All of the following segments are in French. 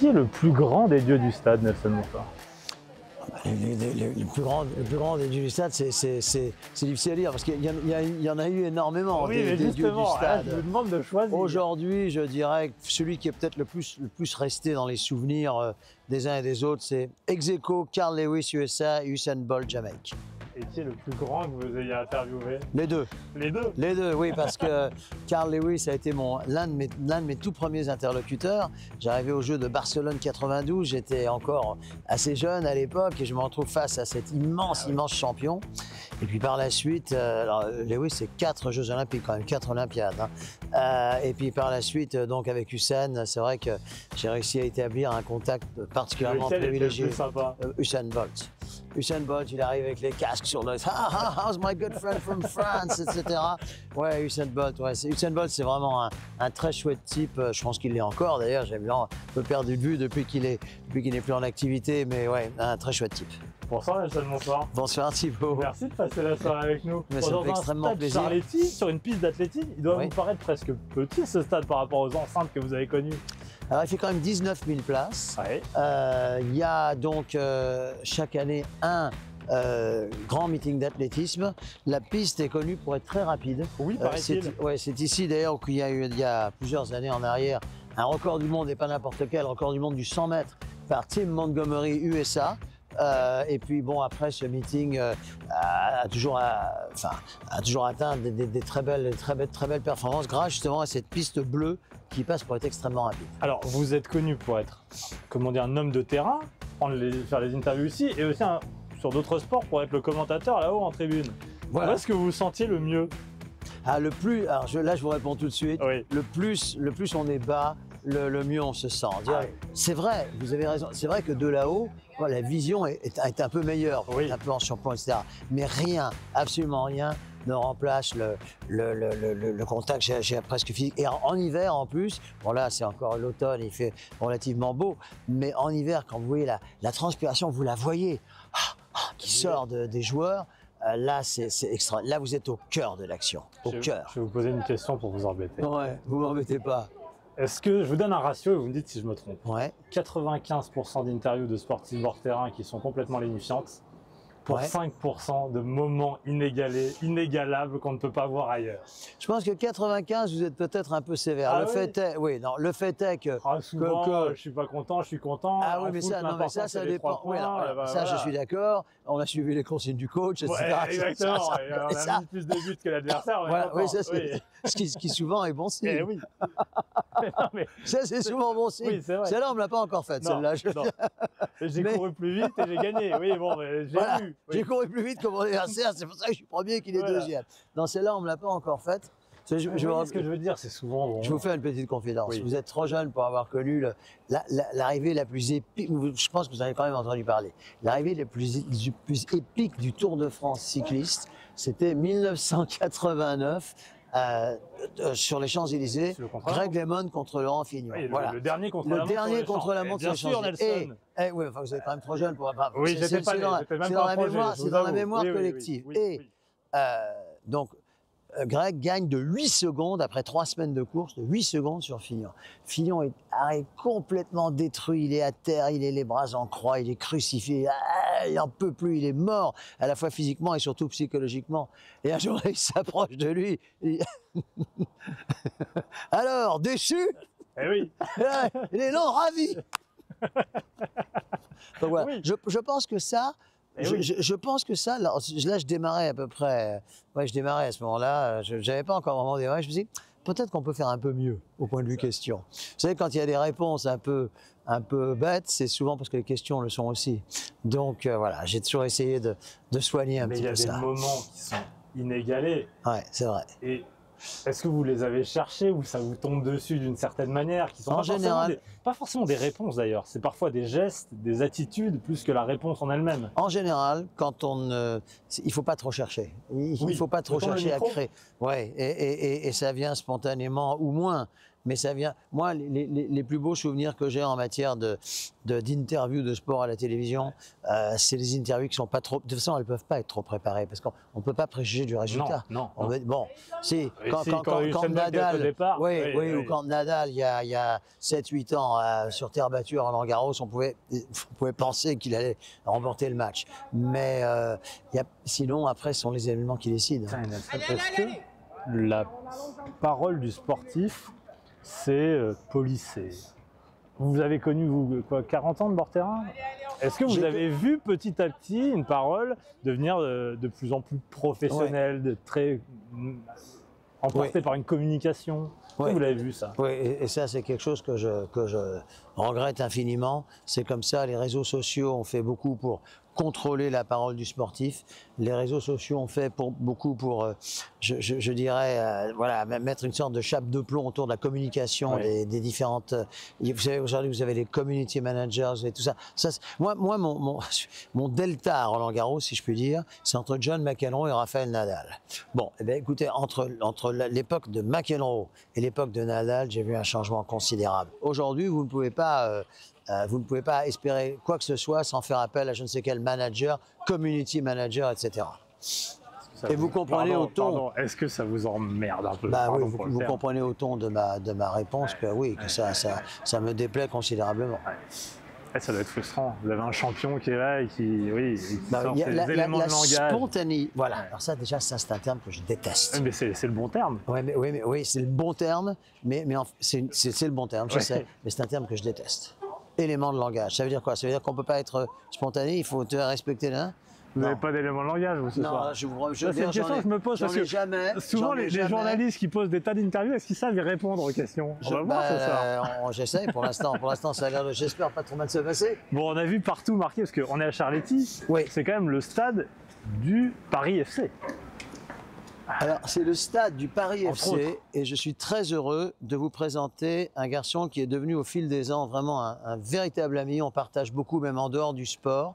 Qui est le plus grand des dieux du stade, Nelson Montfort? Le plus grand des dieux du stade, c'est difficile à dire parce qu'il y en a eu énormément des dieux du stade. Je vous demande de choisir. Aujourd'hui, je dirais que celui qui est peut-être le plus resté dans les souvenirs des uns et des autres, c'est ex aequo Carl Lewis USA, Usain Bolt Jamaïque. Et qui est le plus grand que vous ayez interviewé? Les deux. Les deux? Les deux, oui, parce que Carl Lewis a été l'un de mes tout premiers interlocuteurs. J'arrivais au jeu de Barcelone 92, j'étais encore assez jeune à l'époque et je me retrouve face à cet immense champion. Et puis par la suite, alors Lewis, c'est 4 Jeux Olympiques quand même, 4 Olympiades. Hein. Et puis par la suite, donc avec Usain, c'est vrai que j'ai réussi à établir un contact particulièrement privilégié. Usain Bolt. Usain Bolt, il arrive avec les casques sur le how's my good friend from France, etc. Ouais, Usain Bolt, Usain Bolt, c'est vraiment un très chouette type. Je pense qu'il l'est encore d'ailleurs. J'ai un peu perdu de vue depuis qu'il n'est plus en activité, mais ouais, un très chouette type. Bonsoir Nelson Montfort. Bonsoir Thibaut. Merci de passer la soirée avec nous. Mais ça fait extrêmement plaisir. Charletti, sur une piste d'athlétisme, il doit vous paraître presque petit ce stade par rapport aux enceintes que vous avez connues. Alors il fait quand même 19 000 places. Ouais. Il y a donc chaque année un grand meeting d'athlétisme. La piste est connue pour être très rapide. Oui, paraît-il. C'est ici d'ailleurs qu'il y a eu il y a plusieurs années en arrière un record du monde, et pas n'importe quel, record du monde du 100 mètres par Tim Montgomery USA. Et puis bon, après ce meeting a toujours atteint des très belles performances grâce justement à cette piste bleue qui passe pour être extrêmement rapide. Alors vous êtes connu pour être, comment dire, un homme de terrain, faire les interviews ici, et aussi sur d'autres sports pour être le commentateur là-haut en tribune. Voilà. Où est-ce que vous vous sentiez le mieux? Là je vous réponds tout de suite. Oui. Le plus on est bas, le mieux on se sent. C'est vrai, vous avez raison. C'est vrai que de là-haut, la vision est un peu meilleure, un peu en surplomb, etc. Mais rien, absolument rien, ne remplace le contact j'ai presque physique. Et en hiver en plus, bon là c'est encore l'automne, il fait relativement beau, mais en hiver quand vous voyez la transpiration, vous la voyez qui sort des joueurs. Là, c'est extra. Là, vous êtes au cœur de l'action. Au cœur. Je vais vous poser une question pour vous embêter. Ouais, vous m'embêtez pas. Est-ce que je vous donne un ratio et vous me dites si je me trompe? Ouais. 95% d'interviews de sportifs hors terrain qui sont complètement lénifiantes pour 5% de moments inégalables qu'on ne peut pas voir ailleurs. Je pense que 95, vous êtes peut-être un peu sévère. Le fait est que... souvent, je suis pas content, je suis content. Ah oui, mais ça dépend. Ça, je suis d'accord. On a suivi les consignes du coach, etc. Exactement. On a mis plus de buts que l'adversaire. Oui, ça, c'est ce qui souvent est bon signe. Eh oui. Ça, c'est souvent bon signe. Oui, celle-là, on ne me l'a pas encore faite, celle-là. J'ai couru plus vite et j'ai gagné. Oui, bon, j'ai vu. Oui. J'ai couru plus vite que mon adversaire, c'est pour ça que je suis premier et qu'il est deuxième. Dans celle-là, on ne me l'a pas encore faite. Ce que je veux dire, c'est souvent... Bon. Je vous fais une petite confidence. Vous êtes trop jeune pour avoir connu l'arrivée la plus épique, je pense que vous en avez quand même entendu parler, l'arrivée la plus épique du Tour de France cycliste, c'était 1989, sur les Champs-Élysées, Greg LeMond contre Laurent Fignon. Oui, le dernier contre la montre sur les Champs-Élysées. Oui, enfin, vous êtes quand même trop jeune pour... Oui, c'est dans la mémoire collective. Donc, Greg gagne de 8 secondes après 3 semaines de course, de 8 secondes sur Fignon. Fignon est complètement détruit, il est à terre, il a les bras en croix, il est crucifié, il n'en peut plus, il est mort, à la fois physiquement et surtout psychologiquement. Et un jour, il s'approche de lui, il dit alors, déçu? Eh oui. Il est non, ravi. Donc voilà, je pense que ça... Je pense que ça, là, je démarrais à peu près, je démarrais à ce moment-là, je n'avais pas encore vraiment démarré, je me suis dit, peut-être qu'on peut faire un peu mieux au point de vue question. Vous savez, quand il y a des réponses un peu bêtes, c'est souvent parce que les questions le sont aussi. Donc voilà, j'ai toujours essayé de soigner un petit peu ça. Mais il y a des moments qui sont inégalés. Ouais, c'est vrai. Et est-ce que vous les avez cherchés ou ça vous tombe dessus d'une certaine manière qui sont pas forcément des réponses d'ailleurs, c'est parfois des gestes, des attitudes plus que la réponse en elle-même. En général, il faut pas trop chercher. Il faut pas trop chercher à créer. Ouais, et ça vient spontanément ou moins. mais ça vient. Moi, les plus beaux souvenirs que j'ai en matière d'interviews de sport à la télévision, c'est les interviews qui sont pas trop. De toute façon, elles peuvent pas être trop préparées parce qu'on ne peut pas préjuger du résultat. Non. Bon, si, quand Nadal, départ, ou quand Nadal, il y a 7-8 ans, sur terre battue à Roland-Garros, on pouvait penser qu'il allait remporter le match. Mais sinon, après, ce sont les événements qui décident. Est-ce que la parole du sportif, c'est policé? Vous avez connu, vous, 40 ans de bord-terrain? Est-ce que vous avez vu petit à petit une parole devenir de plus en plus professionnelle, de très emportée par une communication? Vous l'avez vu ça? Oui, et ça c'est quelque chose que je regrette infiniment. C'est comme ça, les réseaux sociaux ont fait beaucoup pour contrôler la parole du sportif. Les réseaux sociaux ont fait beaucoup pour, je dirais, voilà, mettre une sorte de chape de plomb autour de la communication des différentes. Vous savez, aujourd'hui, vous avez les community managers et tout ça. Moi, mon delta à Roland-Garros, si je puis dire, c'est entre John McEnroe et Rafael Nadal. Bon, eh bien, écoutez, entre l'époque de McEnroe et l'époque de Nadal, j'ai vu un changement considérable. Aujourd'hui, vous ne pouvez pas espérer quoi que ce soit sans faire appel à je ne sais quel manager, community manager, etc. Et vous comprenez au ton. Pardon, est-ce que ça vous emmerde un peu? Oui, vous comprenez au ton de ma réponse que oui, que ça me déplaît considérablement. Ça doit être frustrant. Vous avez un champion qui est là et qui sort ces éléments de langage. La spontanéité. Voilà. Alors ça, déjà, c'est un terme que je déteste. Mais c'est le bon terme. Oui, c'est le bon terme. Mais c'est le bon terme, je sais. Mais c'est un terme que je déteste. Élément de langage. Ça veut dire quoi? Ça veut dire qu'on ne peut pas être spontané, il faut te respecter l'un. Vous n'avez pas d'élément de langage, vous, ce soir? Non, c'est une question que je me pose parce que souvent les journalistes qui posent des tas d'interviews, est-ce qu'ils savent y répondre aux questions? On va voir ce soir. J'essaie pour l'instant. Pour l'instant, ça a l'air de, j'espère, pas trop mal se passer. Bon, on a vu partout marqué, parce qu'on est à Charletti, c'est quand même le stade du Paris FC. Alors, c'est le stade du Paris FC et je suis très heureux de vous présenter un garçon qui est devenu au fil des ans vraiment un véritable ami. On partage beaucoup, même en dehors du sport.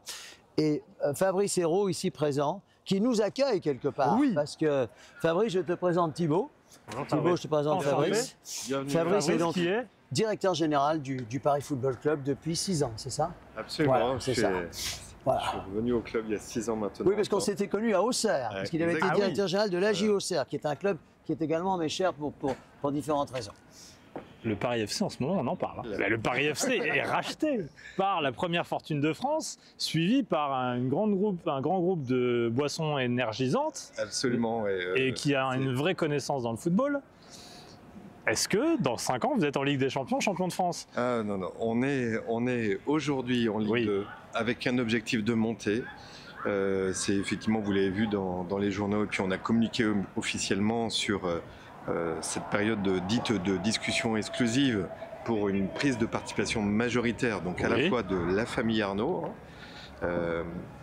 Et Fabrice Hérault, ici présent, qui nous accueille quelque part. Oui. Parce que Fabrice, je te présente Thibaut. Thibaut, je te présente Fabrice. Fabrice est donc directeur général du Paris Football Club depuis 6 ans, c'est ça? Absolument, voilà, c'est ça. Voilà. Je suis revenu au club il y a 6 ans maintenant. Oui, parce qu'on s'était connus à Auxerre, parce qu'il avait été directeur général de l'AJ Auxerre, qui est un club qui est également mes cher pour différentes raisons. Le Paris FC, en ce moment, on en parle. Le Paris FC est racheté par la première fortune de France, suivi par un grand groupe de boissons énergisantes. Absolument. Et qui a une vraie connaissance dans le football. Est-ce que dans 5 ans, vous êtes en Ligue des Champions, champion de France? Ah non, non. On est aujourd'hui en Ligue 2 avec un objectif de montée. C'est effectivement, vous l'avez vu dans les journaux, et puis on a communiqué officiellement sur cette période dite de discussion exclusive pour une prise de participation majoritaire, donc à la fois de la famille Arnaud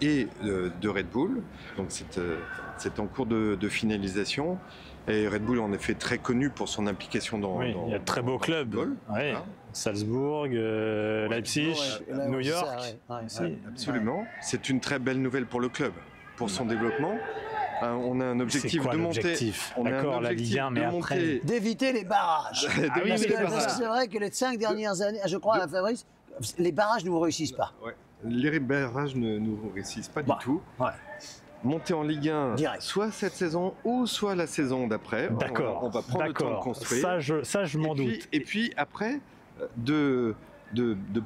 et de Red Bull. Donc c'est en cours de finalisation. Et Red Bull, en effet, très connu pour son implication dans. Oui, il y a de très beaux clubs. Oui. Salzbourg, Leipzig, New York. Absolument. C'est une très belle nouvelle pour le club, pour son développement. On a un objectif de monter. D'accord, la Ligue 1, mais après. D'éviter les barrages. Parce que c'est vrai que les 5 dernières années, je crois, à Fabrice, les barrages ne vous réussissent pas. Ouais. Les barrages ne nous réussissent pas du tout. Monter en Ligue 1, soit cette saison ou soit la saison d'après. D'accord. On va prendre le temps de construire. Ça, je m'en doute. Et puis après, de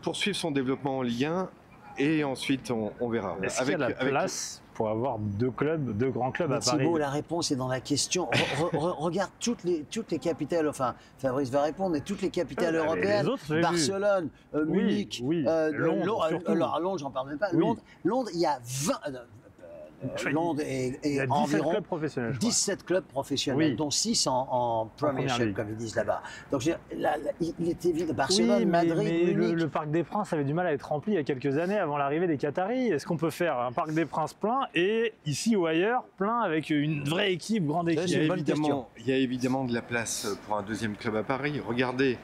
poursuivre son développement en Ligue 1 et ensuite on verra. Est-ce qu'il y a la place pour avoir deux grands clubs à Paris? Thibaut, la réponse est dans la question. Regarde toutes les capitales, enfin Fabrice va répondre, mais toutes les capitales européennes, Barcelone, Munich, Londres, j'en parle même pas. Londres, il y a 20... Londres et environ 17 clubs professionnels, dont 6 en Premiership, comme ils disent là-bas. Donc il est évident, Barcelone, Madrid, Munich. Le Parc des Princes avait du mal à être rempli il y a quelques années avant l'arrivée des Qataris. Est-ce qu'on peut faire un Parc des Princes plein et ici ou ailleurs plein avec une vraie équipe, grande équipe? Il y a évidemment de la place pour un deuxième club à Paris. Regardez.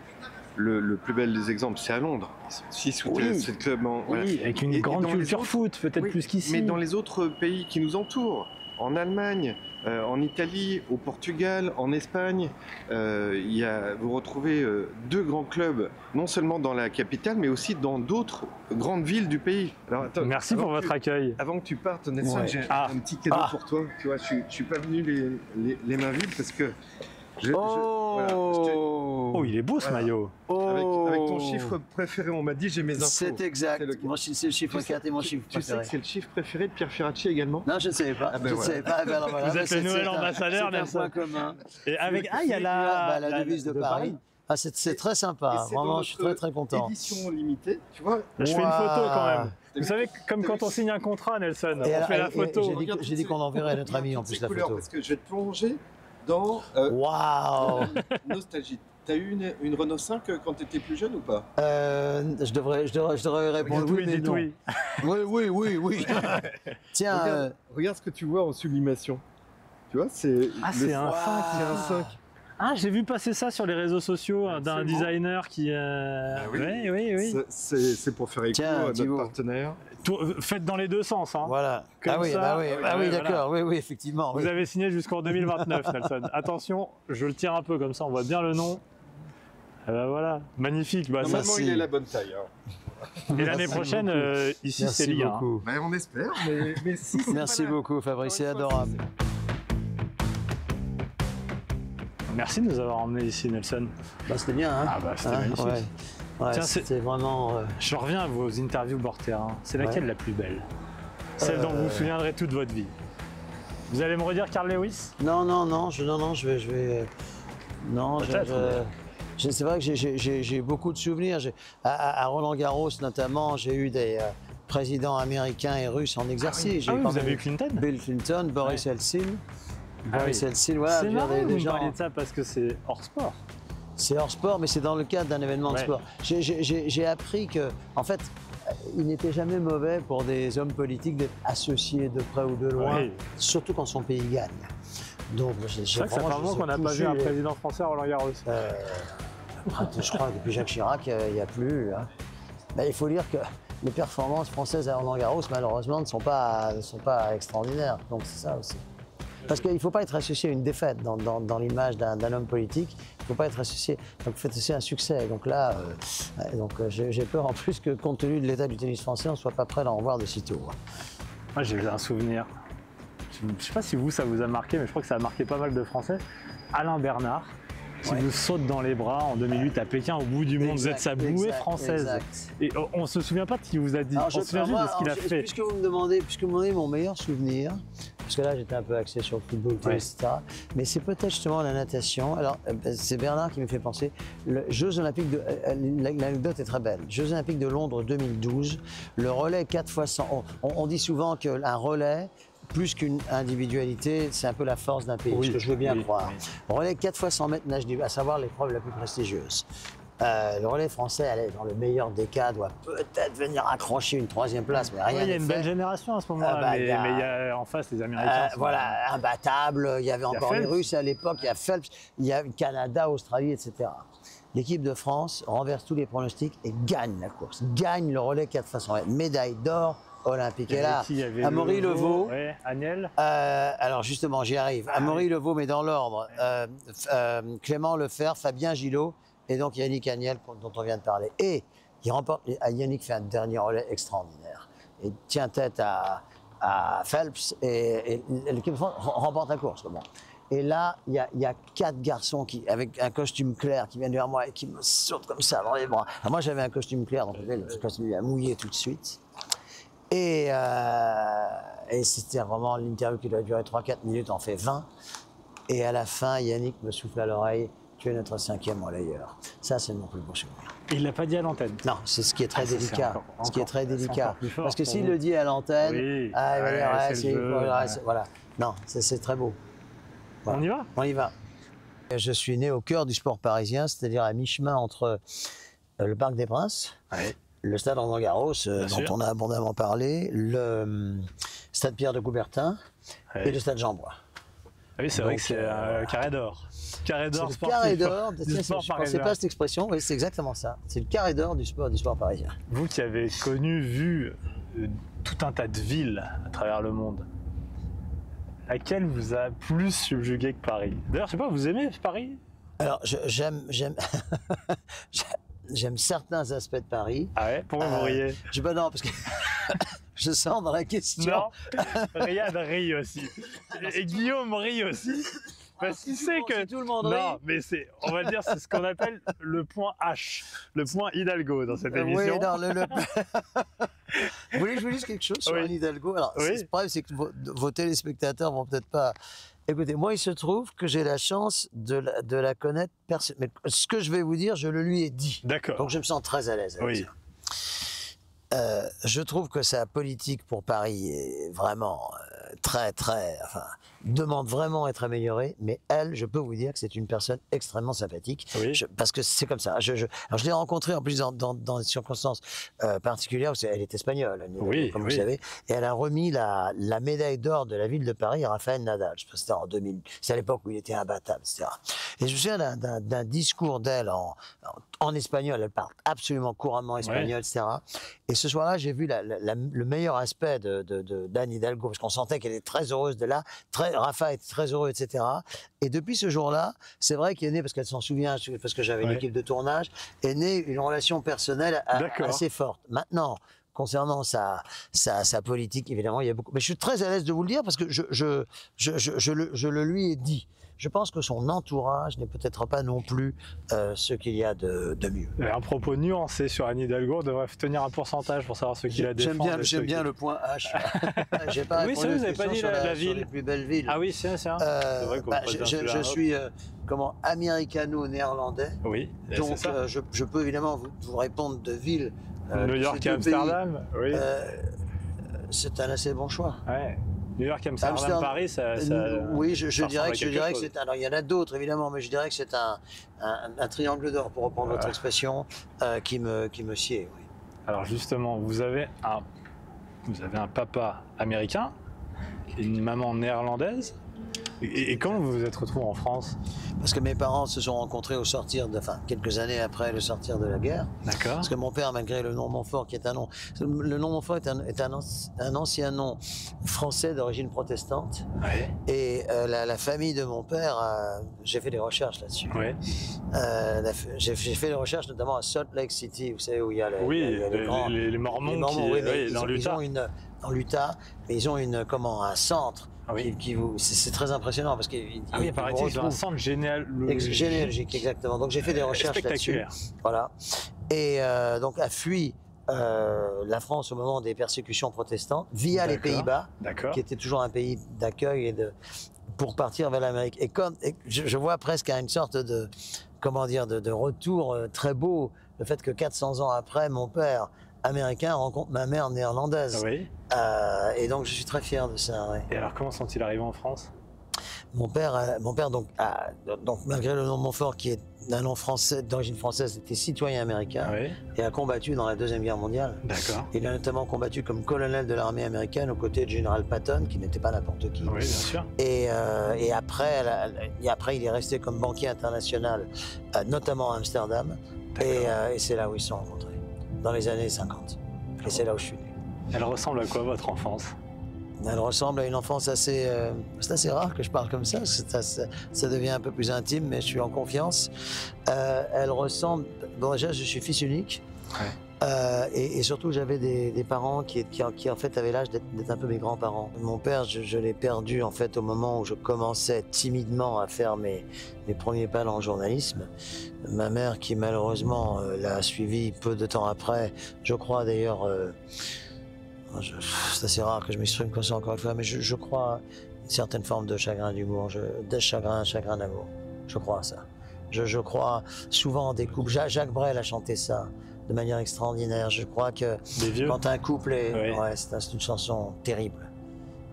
Le plus bel des exemples, c'est à Londres. 6 ou 7 clubs. Avec une grande culture foot, peut-être plus qu'ici. Mais dans les autres pays qui nous entourent, en Allemagne, en Italie, au Portugal, en Espagne. Vous retrouvez 2 grands clubs, non seulement dans la capitale, mais aussi dans d'autres grandes villes du pays. Alors, attends, merci pour votre accueil. Avant que tu partes, Nelson, Ouais. j'ai un petit cadeau pour toi. Tu vois, je suis pas venu les mains vides parce que Oh, il est beau ce maillot. avec ton chiffre préféré, on m'a dit j'ai mes infos. C'est exact. C'est lequel? C'est le chiffre 4 et mon chiffre Tu sais préféré. que c'est le chiffre préféré de Pierre Ferracci également? Non, je ne savais pas. Ah ben je ne voilà. savais pas. Ah ben alors voilà, Vous êtes le nouvel ambassadeur, c'est un Nelson. point commun. Et avec il y a la devise de Paris. Ah, c'est très sympa. Vraiment, je suis très très content. Édition limitée, tu vois. Je fais une photo quand même. T'as Vous savez, comme quand on signe un contrat, Nelson, Et on alors, fait la et photo. j'ai dit qu'on enverrait à notre ami en plus la photo. Parce que je vais te plonger dans Waouh. nostalgie. T'as eu une Renault 5 quand t'étais plus jeune ou pas? Je devrais répondre oui, mais non. Oui. Tiens, Regarde ce que tu vois en sublimation. Tu vois, c'est C'est un 5. c'est un 5. Ah, j'ai vu passer ça sur les réseaux sociaux d'un Absolument. designer qui. Oui. C'est pour faire écho Tiens, à notre Thibaut. partenaire. Faites dans les deux sens. Hein. voilà. Comme Ah oui, ça, bah oui, voilà. d'accord. Oui, effectivement. Vous Oui. avez signé jusqu'en 2029, Nelson. Attention, je le tire un peu comme ça, on voit bien le nom. Et ben voilà, magnifique. Bah, ça, Normalement, Merci. il est la bonne taille. Hein. et l'année Merci prochaine, beaucoup. ici, c'est Merci Ligue 1. beaucoup. Ben, on espère, mais si c'est Merci pas la- beaucoup, Fabrice, c'est Encore une fois, adorable. Merci de nous avoir emmenés ici, Nelson. Bah, c'était bien, hein? Ah bah, c'était magnifique. Ouais, Tiens, c'est- c'était vraiment. Je reviens à vos interviews bord terrain. C'est laquelle Ouais. la plus belle? Celle dont vous vous souviendrez toute votre vie. Vous allez me redire Carl Lewis? Non, je vais. Non, Peut-être, c'est vrai que j'ai beaucoup de souvenirs. À Roland Garros, notamment, j'ai eu des présidents américains et russes en exercice. J'ai Ah oui, quand vous même avez eu Clinton? Bill Clinton, Boris Eltsine. Ah Boris oui. Eltsine, voilà, C'est je veux dire, marrant que vous me gens. parliez de ça parce que c'est hors sport. C'est hors sport, mais c'est dans le cadre d'un événement de Ouais. sport. J'ai appris que, en fait, il n'était jamais mauvais pour des hommes politiques d'être associés de près ou de loin, Oui. surtout quand son pays gagne. Donc, C'est vrai que ça fait un moment qu'on n'a pas vu un président français à Roland Garros. Je crois que depuis Jacques Chirac, il n'y a plus. Hein. Ben, il faut dire que les performances françaises à Roland Garros, malheureusement, ne sont pas extraordinaires. Donc c'est ça aussi. Parce qu'il ne faut pas être associé à une défaite dans l'image d'un homme politique. Il ne faut pas être associé. Donc faites aussi un succès. Donc là, j'ai peur en plus que, compte tenu de l'état du tennis français, on ne soit pas prêt d'en revoir de sitôt. Moi, j'ai un souvenir. Je ne sais pas si ça vous a marqué, mais je crois que ça a marqué pas mal de Français. Alain Bernard, qui Ouais. vous saute dans les bras en 2008 à Pékin, au bout du monde. Vous êtes sa bouée française. Exact. Et on ne se souvient pas de ce qu'il vous a dit. Alors, On se souvient juste de ce qu'il a fait. Puisque vous me demandez mon meilleur souvenir, parce que là j'étais un peu axé sur le football, Ouais. etc. Mais c'est peut-être justement la natation. Alors c'est Bernard qui me fait penser. Jeux Olympiques l'anecdote est très belle. Jeux Olympiques de Londres 2012, le relais 4x100. On dit souvent qu'un relais, plus qu'une individualité, c'est un peu la force d'un pays, Oui, ce que je veux bien oui, croire. oui. Relais 4x100 mètres nage libre, à savoir l'épreuve la plus prestigieuse. Le relais français, allez, dans le meilleur des cas, doit peut-être venir accrocher une 3e place, mais rien Ouais, il y a n'est une fait. belle génération à ce moment-là, Ah bah, mais il y a- il y a en face les Américains. sont- Voilà, imbattable. Il y avait encore les Phelps. Russes à l'époque, il y a Phelps, il y a Canada, Australie, etc. L'équipe de France renverse tous les pronostics et gagne la course, gagne le relais 4x100 mètres, médaille d'or olympique. Il y Et avait là, qui? Il y avait Amaury Levaux. Ouais, Agnel. Alors justement, j'y arrive. Amaury Levaux, mais dans l'ordre. Clément Lefebvre, Fabien Gillot et donc Yannick Agnel dont on vient de parler. Et il remporte. Yannick fait un dernier relais extraordinaire et tient tête à Phelps et l'équipe de France remporte la course. Bon. Et là, il y a 4 garçons avec un costume clair qui viennent vers moi et qui me sautent comme ça dans les bras. Alors moi, j'avais un costume clair, donc le costume lui a mouillé tout de suite. Et c'était vraiment l'interview qui doit durer 3-4 minutes, en fait 20. Et à la fin, Yannick me souffle à l'oreille, tu es notre 5e relayeur. Ça, c'est mon plus beau souvenir. Et il l'a pas dit à l'antenne. Non, c'est ce qui est très ça, c'est délicat. encore- Ce qui est très c'est délicat. encore plus fort Parce que pour s'il vous. le dit à l'antenne, Oui. il va dire, Ouais, ouais, c'est le jeu, voilà, ouais. voilà. Non, c'est très beau. Voilà. On y va? On y va. Je suis né au cœur du sport parisien, c'est-à-dire à mi-chemin entre le Parc des Princes, Ouais. le stade Roland-Garros, dont sûr. on a abondamment parlé, le stade Pierre de Coubertin Ouais. et le stade Jean-Bois. Ah oui, c'est vrai Donc, que c'est un carré d'or. Carré C'est d'or le sportif. carré d'or, du tiens, sport je ne pensais parisien. pas à cette expression, oui, c'est exactement ça. C'est le carré d'or du sport parisien. Vous qui avez vu tout un tas de villes à travers le monde, laquelle vous a plus subjugué que Paris? D'ailleurs, je sais pas, vous aimez Paris? Alors, j'aime j'aime certains aspects de Paris. Ah ouais? Pourquoi vous riez? Non, parce que je sens dans la question. Non, Riyad rit aussi. Et Guillaume rit aussi. Parce qu'il sait que... Si tout le monde Non, rit. mais on va dire, c'est ce qu'on appelle le point H, le point Hidalgo dans cette émission. Oui, non, Vous voulez que je vous dise quelque chose sur Oui. Anne Hidalgo? Alors, Oui. le problème, c'est que vos téléspectateurs vont peut-être pas... Écoutez, moi, il se trouve que j'ai la chance de la connaître. Mais ce que je vais vous dire, je le lui ai dit. D'accord. Donc, je me sens très à l'aise avec Oui. ça. Je trouve que sa politique pour Paris est vraiment demande vraiment à être améliorée. Mais elle, je peux vous dire que c'est une personne extrêmement sympathique. Oui. Parce que c'est comme ça. Alors je l'ai rencontrée en plus dans des circonstances particulières. Parce qu'elle est espagnole, Anne Hidalgo, Oui, comme oui. vous savez. Et elle a remis la médaille d'or de la ville de Paris à Rafael Nadal. Je pense que c'était en 2000. C'est à l'époque où il était imbattable, etc. Et je me souviens d'un discours d'elle en espagnol. Elle parle absolument couramment espagnol, etc. Et ce soir-là, j'ai vu le meilleur aspect d'Anne Hidalgo, parce qu'on sentait qu'elle était très heureuse de là. Rafa était très heureux, etc. Et depuis ce jour-là, c'est vrai qu'il est né, parce qu'elle s'en souvient, parce que j'avais une équipe de tournage, est née une relation personnelle assez forte. Maintenant, concernant sa politique, évidemment, il y a beaucoup. Mais je suis très à l'aise de vous le dire parce que je le lui ai dit. Je pense que son entourage n'est peut-être pas non plus ce qu'il y a de mieux. Un propos nuancé sur Anne Hidalgo, on devrait tenir un pourcentage pour savoir ce qu'il a défendu. J'aime bien le point H. J'ai pas oui, c'est vrai, vous n'avez pas dit la ville. sur les plus belles villes. Ah oui, c'est ça. Je suis américano-néerlandais. Oui, donc ça. je peux évidemment vous répondre de villes. New York et Amsterdam, oui. C'est un assez bon choix. Ouais. New York, Amsterdam, Paris, ça oui, je dirais que chose. c'est. Alors, il y en a d'autres, évidemment, mais je dirais que c'est un triangle d'or, pour reprendre votre expression, qui me sied. Oui. Alors, justement, vous avez un papa américain, une maman néerlandaise. Et comment vous vous êtes retrouvé en France? Parce que mes parents se sont rencontrés au sortir quelques années après le sortir de la guerre. D'accord. Parce que mon père, malgré le nom Montfort, qui est un nom... Le nom Montfort est un ancien nom français d'origine protestante. Ouais. Et la famille de mon père, j'ai fait des recherches là-dessus. Ouais. J'ai fait des recherches notamment à Salt Lake City, vous savez, où il y a les Mormons dans l'Utah. Dans l'Utah, mais ils ont un centre. Ah oui. C'est très impressionnant parce qu'il y a un centre généalogique, exactement. Donc j'ai fait des recherches là-dessus. Voilà. Et donc a fui la France au moment des persécutions protestantes via les Pays-Bas, qui était toujours un pays d'accueil pour partir vers l'Amérique. Et je vois presque une sorte de retour très beau, le fait que 400 ans après, mon père américain rencontre ma mère néerlandaise. Oui. Et donc je suis très fier de ça. Ouais. Et alors comment sont-ils arrivés en France? Mon père donc malgré le nom Montfort qui est un nom français d'origine française, était citoyen américain et a combattu dans la Deuxième Guerre mondiale. D'accord. Il a notamment combattu comme colonel de l'armée américaine aux côtés du général Patton, qui n'était pas n'importe qui. Oui, bien sûr. Et après, il est resté comme banquier international, notamment à Amsterdam. Et c'est là où ils se sont rencontrés, dans les années 50. Et c'est là où je suis né. Elle ressemble à quoi, votre enfance? Elle ressemble à une enfance assez... c'est assez rare que je parle comme ça, ça devient un peu plus intime, mais je suis en confiance. Elle ressemble... Bon, déjà, je suis fils unique. Ouais. Et surtout, j'avais des parents qui en fait avaient l'âge d'être un peu mes grands-parents. Mon père, je l'ai perdu en fait au moment où je commençais timidement à faire mes premiers pas dans le journalisme. Ma mère, qui malheureusement l'a suivi peu de temps après, je crois d'ailleurs... c'est assez rare que je m'exprime comme ça encore une fois, mais je crois à une certaine forme de chagrin d'humour, de chagrin d'amour. Je crois à ça. Je crois souvent en des couples. Jacques Brel a chanté ça de manière extraordinaire. Je crois que quand un couple est... Ouais, c'est une chanson terrible.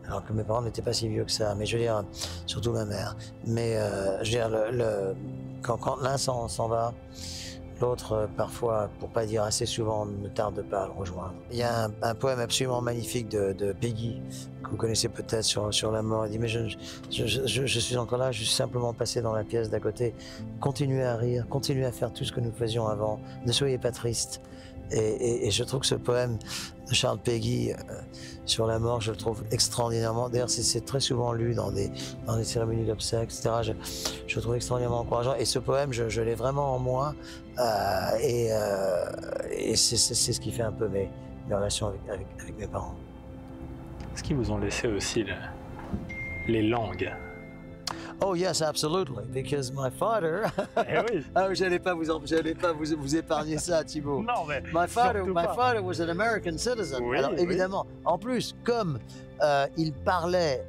Alors que mes parents n'étaient pas si vieux que ça, mais je veux dire, surtout ma mère. Mais je veux dire, quand l'un s'en va, l'autre, parfois, pour pas dire assez souvent, ne tarde pas à le rejoindre. Il y a un poème absolument magnifique de Peggy, que vous connaissez peut-être sur la mort. Il dit, mais je suis encore là, je suis simplement passé dans la pièce d'à côté. Continuez à rire, continuez à faire tout ce que nous faisions avant. Ne soyez pas triste. Et je trouve que ce poème de Charles Péguy sur la mort, je le trouve extraordinairement. D'ailleurs, c'est très souvent lu dans des cérémonies d'obsèques, etc. Je le trouve extraordinairement encourageant. Et ce poème, je l'ai vraiment en moi. Et c'est ce qui fait un peu mes relations avec mes parents. Est-ce qu'ils vous ont laissé aussi les langues? Oh yes, absolutely, because my father. Eh oui. Ah, j'allais pas vous épargner ça, Thibaut. Non, mais My surtout pas. father was an American citizen. Oui, Alors oui. évidemment, en plus, comme il parlait,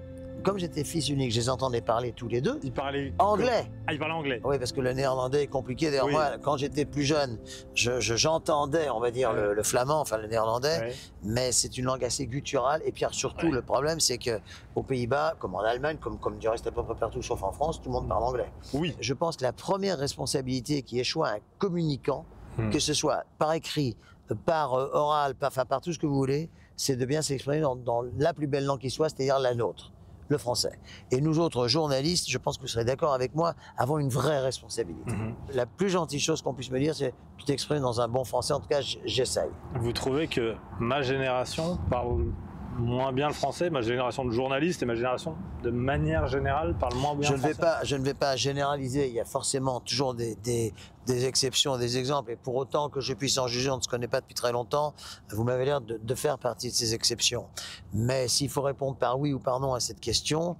comme j'étais fils unique, je les entendais parler tous les deux Il parlait anglais. Ah, il parlait anglais. Oui, parce que le néerlandais est compliqué. D'ailleurs, Oui. moi, quand j'étais plus jeune, j'entendais, on va dire, Ouais. le flamand, enfin le néerlandais, Ouais. mais c'est une langue assez gutturale. Et puis surtout, Ouais. le problème, c'est que aux Pays-Bas, comme en Allemagne, comme du reste à peu près partout, sauf en France, tout le monde parle anglais. Oui. Je pense que la première responsabilité qui échoue à un communicant, que ce soit par écrit, par oral, par tout ce que vous voulez, c'est de bien s'exprimer dans la plus belle langue qui soit, c'est-à-dire la nôtre, le français. Et nous autres journalistes, je pense que vous serez d'accord avec moi, avons une vraie responsabilité. La plus gentille chose qu'on puisse me dire, c'est tu t'exprimes dans un bon français, en tout cas j'essaye. Vous trouvez que ma génération parle moins bien le français, ma génération de journalistes et ma génération de manière générale parle moins bien Je le ne français? vais pas généraliser, il y a forcément toujours des exceptions, des exemples, et pour autant que je puisse en juger, on ne se connaît pas depuis très longtemps, vous m'avez l'air de faire partie de ces exceptions. Mais s'il faut répondre par oui ou par non à cette question,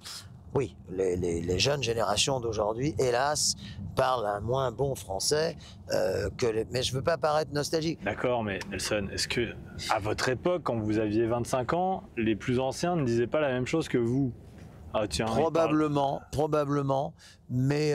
oui, les jeunes générations d'aujourd'hui, hélas, parlent un moins bon français mais je ne veux pas paraître nostalgique. D'accord, mais Nelson, est-ce que à votre époque, quand vous aviez 25 ans, les plus anciens ne disaient pas la même chose que vous? Ah tiens, Probablement, mais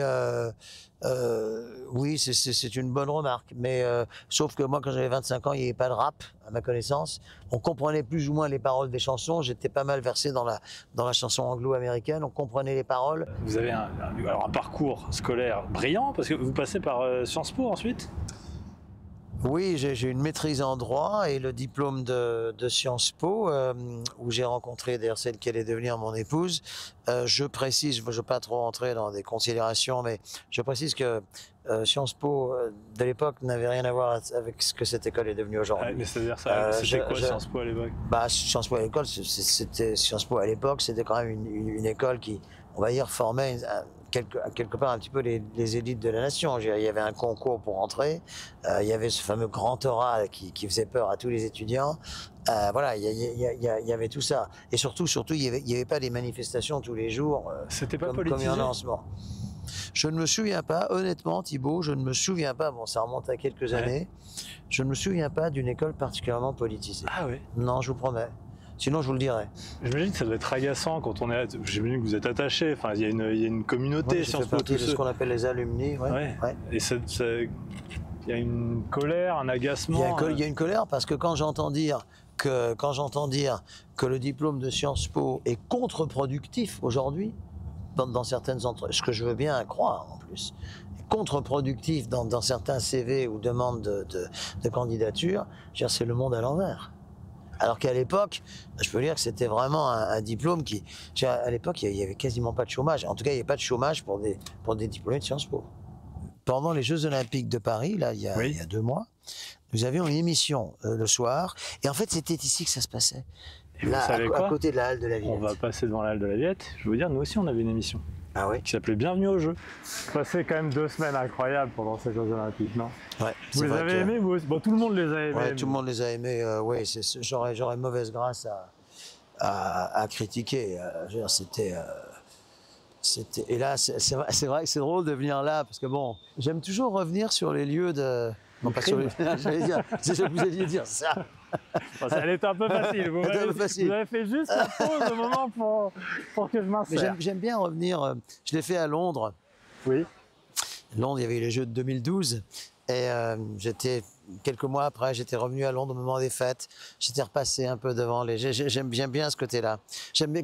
oui, c'est une bonne remarque. Mais sauf que moi, quand j'avais 25 ans, il n'y avait pas de rap, à ma connaissance. On comprenait plus ou moins les paroles des chansons. J'étais pas mal versé dans la chanson anglo-américaine. On comprenait les paroles. Vous avez alors un parcours scolaire brillant, parce que vous passez par Sciences Po ensuite? Oui, j'ai une maîtrise en droit et le diplôme de Sciences Po, où j'ai rencontré d'ailleurs celle qui allait devenir mon épouse. Je précise, je ne veux pas trop entrer dans des considérations, mais je précise que Sciences Po de l'époque n'avait rien à voir avec ce que cette école est devenue aujourd'hui. Mais c'est-à-dire ça, c'était quoi Sciences Po à l'époque? Sciences Po à l'école, Sciences Po à l'époque, c'était quand même une école qui, on va dire, formait quelque part un petit peu les élites de la nation. Il y avait un concours pour entrer, il y avait ce fameux grand oral qui faisait peur à tous les étudiants. Voilà, il y avait tout ça. Et surtout, il n'y avait pas des manifestations tous les jours C'était pas comme politisé? il y en a en ce moment. Je ne me souviens pas, honnêtement, Thibaut, je ne me souviens pas, bon, ça remonte à quelques années, je ne me souviens pas d'une école particulièrement politisée. Ah oui. Non, je vous promets. Sinon, je vous le dirais. J'imagine que ça doit être agaçant quand on est. J'imagine que vous êtes attaché. Enfin, il y a une communauté. Oui, je Sciences fais Po, partie tous de ce ceux. qu'on appelle les alumni. Ouais. Ouais. Ouais. Et il y a une colère, un agacement. Il y a une colère parce que quand j'entends dire que le diplôme de Sciences Po est contre-productif aujourd'hui dans certaines entreprises, ce que je veux bien croire en plus, contre-productif dans certains CV ou demandes de candidature, je veux dire, c'est le monde à l'envers. Alors qu'à l'époque, je peux dire que c'était vraiment un diplôme qui... À l'époque, il n'y avait quasiment pas de chômage. En tout cas, il n'y avait pas de chômage pour des diplômés de Sciences Po. Pendant les Jeux Olympiques de Paris, là, il y a 2 mois, nous avions une émission le soir. Et en fait, c'était ici que ça se passait. Et vous Là, savez quoi à côté de la halle de la Villette. On va passer devant la halle de la Villette. Je vais vous dire, nous aussi, on avait une émission Ah oui? qui s'appelait Bienvenue au jeu. Passé quand même 2 semaines incroyables pendant ces Jeux Olympiques, non? Ouais, Vous les avez aimés, vous aussi? Bon, tout le monde les a aimés. Ouais, tout le monde les a aimés. Oui, j'aurais mauvaise grâce à critiquer. Je veux dire, c'était... Et là, c'est vrai que c'est drôle de venir là, parce que bon, j'aime toujours revenir sur les lieux de... Non, pas sur les... J'allais dire, c'est ce que vous alliez dire, ça. Bon, elle était un peu facile. Vous avez fait juste la pause au moment pour que je m'insère. Mais j'aime bien revenir. Je l'ai fait à Londres. Oui. Londres, il y avait eu les Jeux de 2012. Et quelques mois après, j'étais revenu à Londres au moment des fêtes. J'étais repassé un peu devant les... J'aime bien ce côté-là.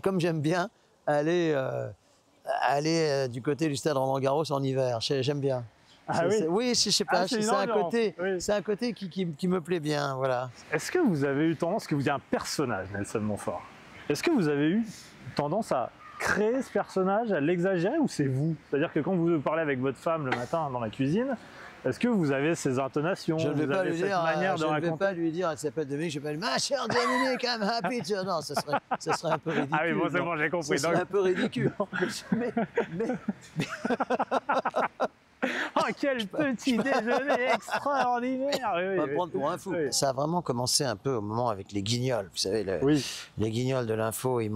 Comme j'aime bien aller du côté du stade Roland-Garros en hiver. J'aime bien. Ah oui? Oui, je sais pas, c'est un côté qui me plaît bien, voilà. Est-ce que vous avez eu tendance, que vous êtes un personnage, Nelson Montfort, est-ce que vous avez eu tendance à créé ce personnage, à l'exagérer, ou c'est vous? C'est-à-dire que quand vous parlez avec votre femme le matin dans la cuisine, est-ce que vous avez ces intonations, Je ne vais vous pas avez lui cette dire, manière de je ne vais raconter? pas lui dire, elle s'appelle Dominique, je vais pas lui dire, ma chère Dominique, I'm happy to... Non, ça serait un peu ridicule. Ah oui, bon, c'est non. bon, j'ai compris. Ça serait un peu ridicule. Mais Oh, quel petit déjeuner extraordinaire! Oui, on va me prendre pour un fou. Oui. Ça a vraiment commencé un peu au moment avec les Guignols. Vous savez, Oui, les Guignols de l'info, ils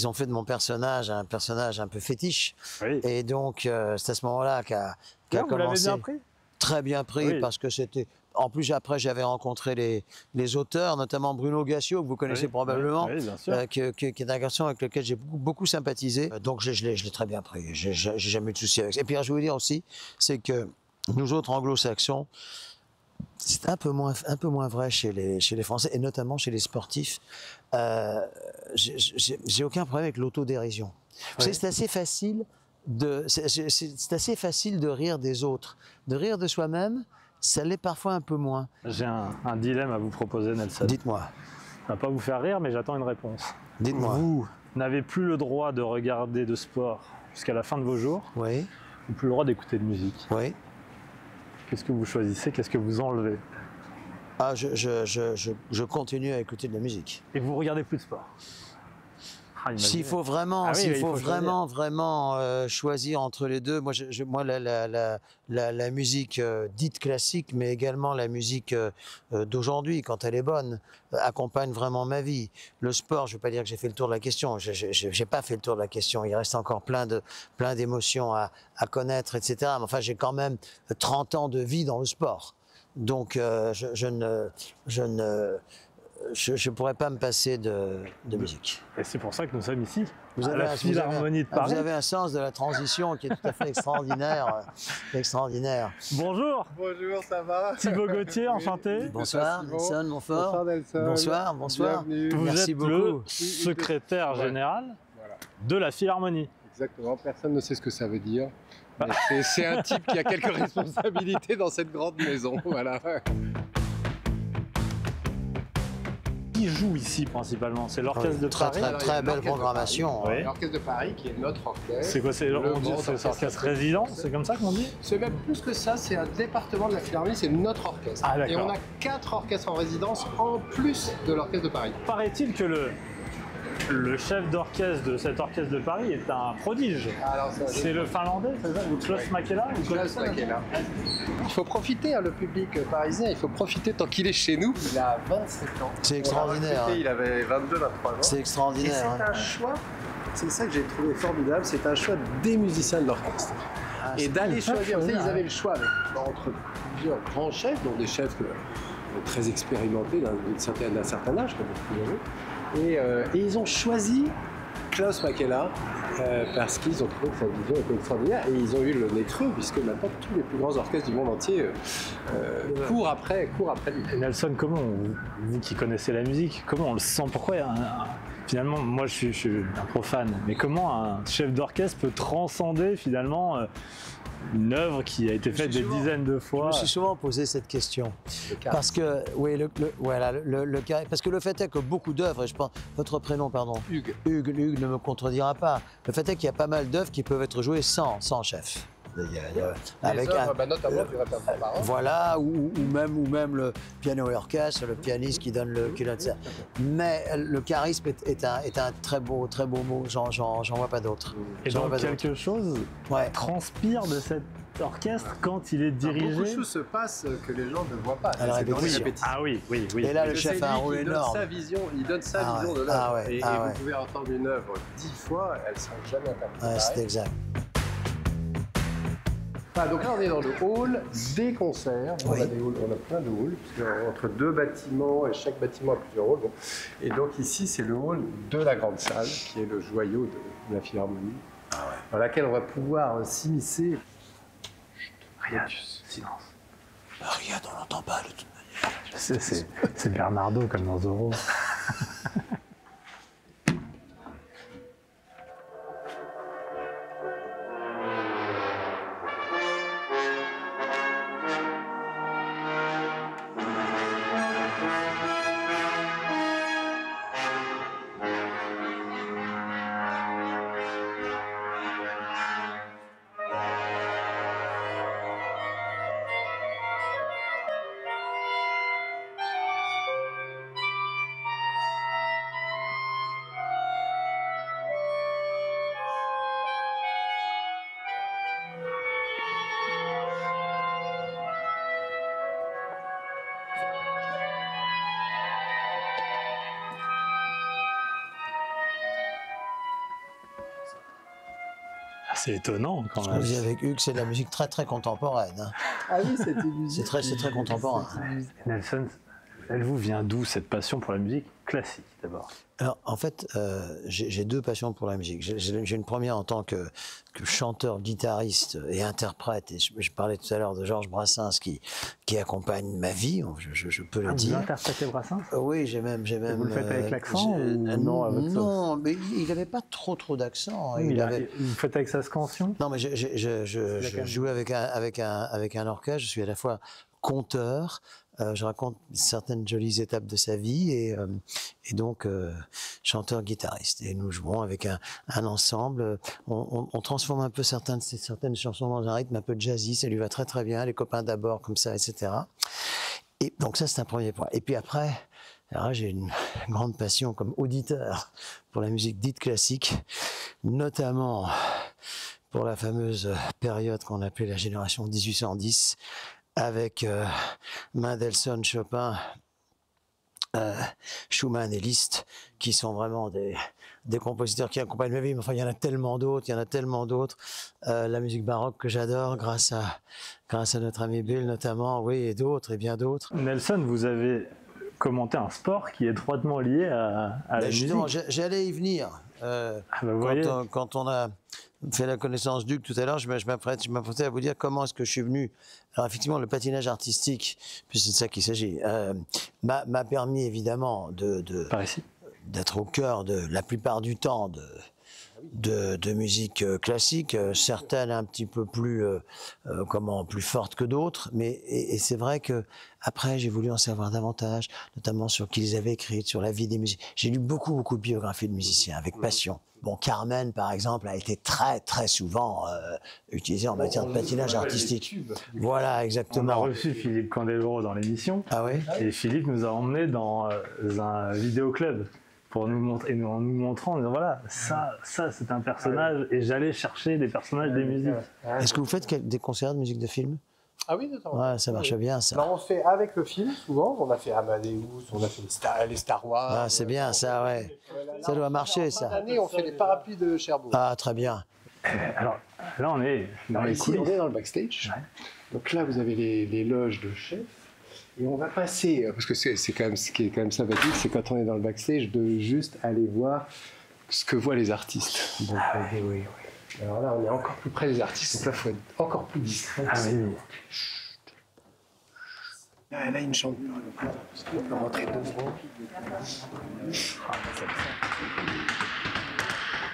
ont fait de mon personnage un personnage un peu fétiche. oui. Et donc, c'est à ce moment-là qu'a Vous l'avez commencé. bien pris? Très bien pris, Oui. parce que c'était... En plus, après, j'avais rencontré les auteurs, notamment Bruno Gassio, que vous connaissez Oui, probablement, oui, bien sûr. qui est un garçon avec lequel j'ai beaucoup sympathisé. Donc, je l'ai très bien pris. J'ai jamais eu de souci avec ça. Et puis, je veux vous dire aussi, c'est que nous autres anglo-saxons, c'est un peu moins vrai chez les Français, et notamment chez les sportifs. J'ai aucun problème avec l'autodérision. Vous savez, c'est assez facile c'est assez facile de rire des autres. De rire de soi-même, ça l'est parfois un peu moins. J'ai un dilemme à vous proposer, Nelson. Dites-moi, Ça va pas vous faire rire, mais j'attends une réponse. dites-moi. Vous n'avez plus le droit de regarder de sport jusqu'à la fin de vos jours, Oui, ou plus le droit d'écouter de musique. oui. Qu'est-ce que vous choisissez? Qu'est-ce que vous enlevez? Ah, je continue à écouter de la musique. Et vous regardez plus de sport? Ah, imaginez. S'il faut vraiment, Ah oui, s'il il faut faut vraiment choisir entre les deux, moi, moi la musique dite classique, mais également la musique d'aujourd'hui, quand elle est bonne, accompagne vraiment ma vie. Le sport, je ne veux pas dire que j'ai fait le tour de la question. Je n'ai pas fait le tour de la question. Il reste encore plein d'émotions à connaître, etc. Mais enfin, j'ai quand même 30 ans de vie dans le sport. Donc, je ne pourrais pas me passer de musique. Et c'est pour ça que nous sommes ici, Vous à avez, la Philharmonie de Paris. vous avez un sens de la transition qui est tout à fait extraordinaire. Extraordinaire. Bonjour, Bonjour, ça va? Thibaut Gauthier, enchanté. Bonsoir, Simon. Nelson Montfort. Bonsoir Nelson. Bonsoir, bonsoir. Bienvenue. Vous Merci êtes beaucoup. le secrétaire général Voilà, de la Philharmonie. exactement. Personne ne sait ce que ça veut dire. Mais c'est un type qui a quelques responsabilités dans cette grande maison. Voilà. Qui joue ici principalement? C'est l'orchestre de Très, Paris. très, Alors, il y a très belle l'orchestre de programmation. Paris. hein. Oui. L'orchestre de Paris qui est notre orchestre. C'est quoi? C'est Le on dit grand c'est l'orchestre résident? C'est comme ça qu'on dit? C'est même plus que ça, c'est un département de la Philharmonie, c'est notre orchestre. Ah, d'accord. Et on a 4 orchestres en résidence en plus de l'orchestre de Paris. Paraît-il que le chef d'orchestre de cet orchestre de Paris est un prodige. Alors, C'est le finlandais, c'est ça? Ou Klaus Makela? Vous Klaus connaissez? Makela. Il faut profiter, hein, le public parisien, il faut profiter tant qu'il est chez nous. Il a 27 ans. C'est extraordinaire. Il avait 22, 23 ans. C'est Et extraordinaire. c'est hein. un choix, c'est ça que j'ai trouvé formidable, c'est un choix des musiciens de l'orchestre. Et d'aller choisir, vous savez, ils avaient le choix entre plusieurs grands chefs, dont des chefs très expérimentés d'un certain âge, comme vous pouvez. Et ils ont choisi Klaus Makela parce qu'ils ont trouvé que sa vision était extraordinaire et ils ont eu le nez creux puisque maintenant tous les plus grands orchestres du monde entier courent après lui. Et Nelson, comment, vous qui connaissez la musique, comment on le sent? Pourquoi finalement, moi je suis un profane, mais comment un chef d'orchestre peut transcender finalement une œuvre qui a été faite des dizaines de Je fois? me suis souvent posé cette question. Parce que, oui, parce que le fait est que beaucoup d'œuvres, et je pense, votre prénom, pardon, Hugues. Hugues ne me contredira pas. Le fait est qu'il y a pas mal d'œuvres qui peuvent être jouées sans chef. Avec notamment du répertoire baroque. Voilà, ou même le piano et orchestre, le pianiste qui donne ça. Mais le charisme est un très beau mot, j'en vois pas d'autre. Et J'en donc vois pas d'autre. quelque chose Ouais. transpire de cet orchestre quand il est Beaucoup de dirigé? choses se passent que les gens ne voient pas. À la C'est dans les répétition. répétitions. Ah oui, oui, oui. Et là, le Parce que chef c'est a un lui rôle qui donne énorme. sa vision, il donne sa Ah vision ouais, de l'œuvre. ah ouais, et ah vous ouais. pouvez entendre une œuvre 10 fois, elle ne sera jamais interprétée. Ouais, c'est pareil. exact. Enfin, donc là, on est dans le hall des concerts. Oui. On a plein de halls, parce qu'entre 2 bâtiments, et chaque bâtiment a plusieurs halls. Bon. Et donc ici, c'est le hall de la grande salle, qui est le joyau de la Philharmonie, dans laquelle on va pouvoir s'immiscer. Rien, silence. Regarde, on n'entend pas de toute manière. Je sais, c'est Bernardo comme dans Zorro. C'est étonnant quand Ce même. qu'on disait avec Hugues, c'est de la musique très très contemporaine. Hein. Ah oui, c'était musique. C'est très contemporain. Nelson, elle vous vient d'où cette passion pour la musique classique d'abord? Alors, en fait, j'ai deux passions pour la musique. J'ai une première en tant que chanteur, guitariste et interprète. Et je parlais tout à l'heure de Georges Brassens qui accompagne ma vie, je peux le Vous dire. interprétez Brassens? Oui, j'ai même. Vous le faites avec l'accent ou non à votre sauce? Non, mais il n'avait pas trop d'accent. Vous le faites avec sa scansion? Non, mais je joue avec un orchestre. Je suis à la fois conteur. Je raconte certaines jolies étapes de sa vie et donc chanteur-guitariste. Et nous jouons avec un ensemble. On transforme un peu certaines chansons dans un rythme un peu jazzy. Ça lui va très très bien. Les copains d'abord, comme ça, etc. Et donc ça, c'est un premier point. Et puis après, alors j'ai une grande passion comme auditeur pour la musique dite classique, notamment pour la fameuse période qu'on appelait la génération 1810, avec Mendelssohn, Chopin, Schumann et Liszt, qui sont vraiment des compositeurs qui accompagnent ma vie. Mais enfin, il y en a tellement d'autres, la musique baroque que j'adore, grâce à notre ami Bill notamment, oui, et d'autres, et bien d'autres. Nelson, vous avez commenté un sport qui est étroitement lié à la justement, musique. J'allais y venir. Quand on a fait la connaissance d'Hugues tout à l'heure, je m'apprêtais à vous dire comment est-ce que je suis venu. Alors effectivement, le patinage artistique, puis c'est de ça qu'il s'agit, m'a permis évidemment d'être au cœur de la plupart du temps de musique classique, certaines un petit peu plus plus fortes que d'autres, mais et c'est vrai que après j'ai voulu en savoir davantage, notamment sur qui ils avaient écrit, sur la vie des musiciens. J'ai lu beaucoup de biographies de musiciens avec passion. Bon, Carmen, par exemple, a été très, très souvent utilisé en matière de patinage artistique. Voilà, exactement. On a reçu Philippe Candeloro dans l'émission. Ah oui? Et Philippe nous a emmenés dans un vidéoclub pour nous montrer, et en nous montrant, en disant voilà, ça c'est un personnage, et j'allais chercher des personnages des musiques. Est-ce que vous faites des concerts de musique de film? Ah oui, notamment. Ouais, ça marche bien, ça. Alors on fait avec le film, souvent. On a fait Amadeus, on a fait les Star Wars. Ah, c'est bien, ça, ouais. Ça doit marcher, ça. Cette année, on fait les parapluies de Cherbourg. Ah, très bien. Alors, là, on est dans les ici, coulisses. on est dans le backstage. Ouais. Donc là, vous avez les loges de chef. Et on va passer, parce que c'est quand même ce qui est quand même sympathique, c'est quand on est dans le backstage de juste aller voir ce que voient les artistes. Donc, oui. Alors là, on est encore plus près des artistes, donc là, il faut être encore plus discret. Ah oui. Là, il ne chante pas. On peut rentrer devant.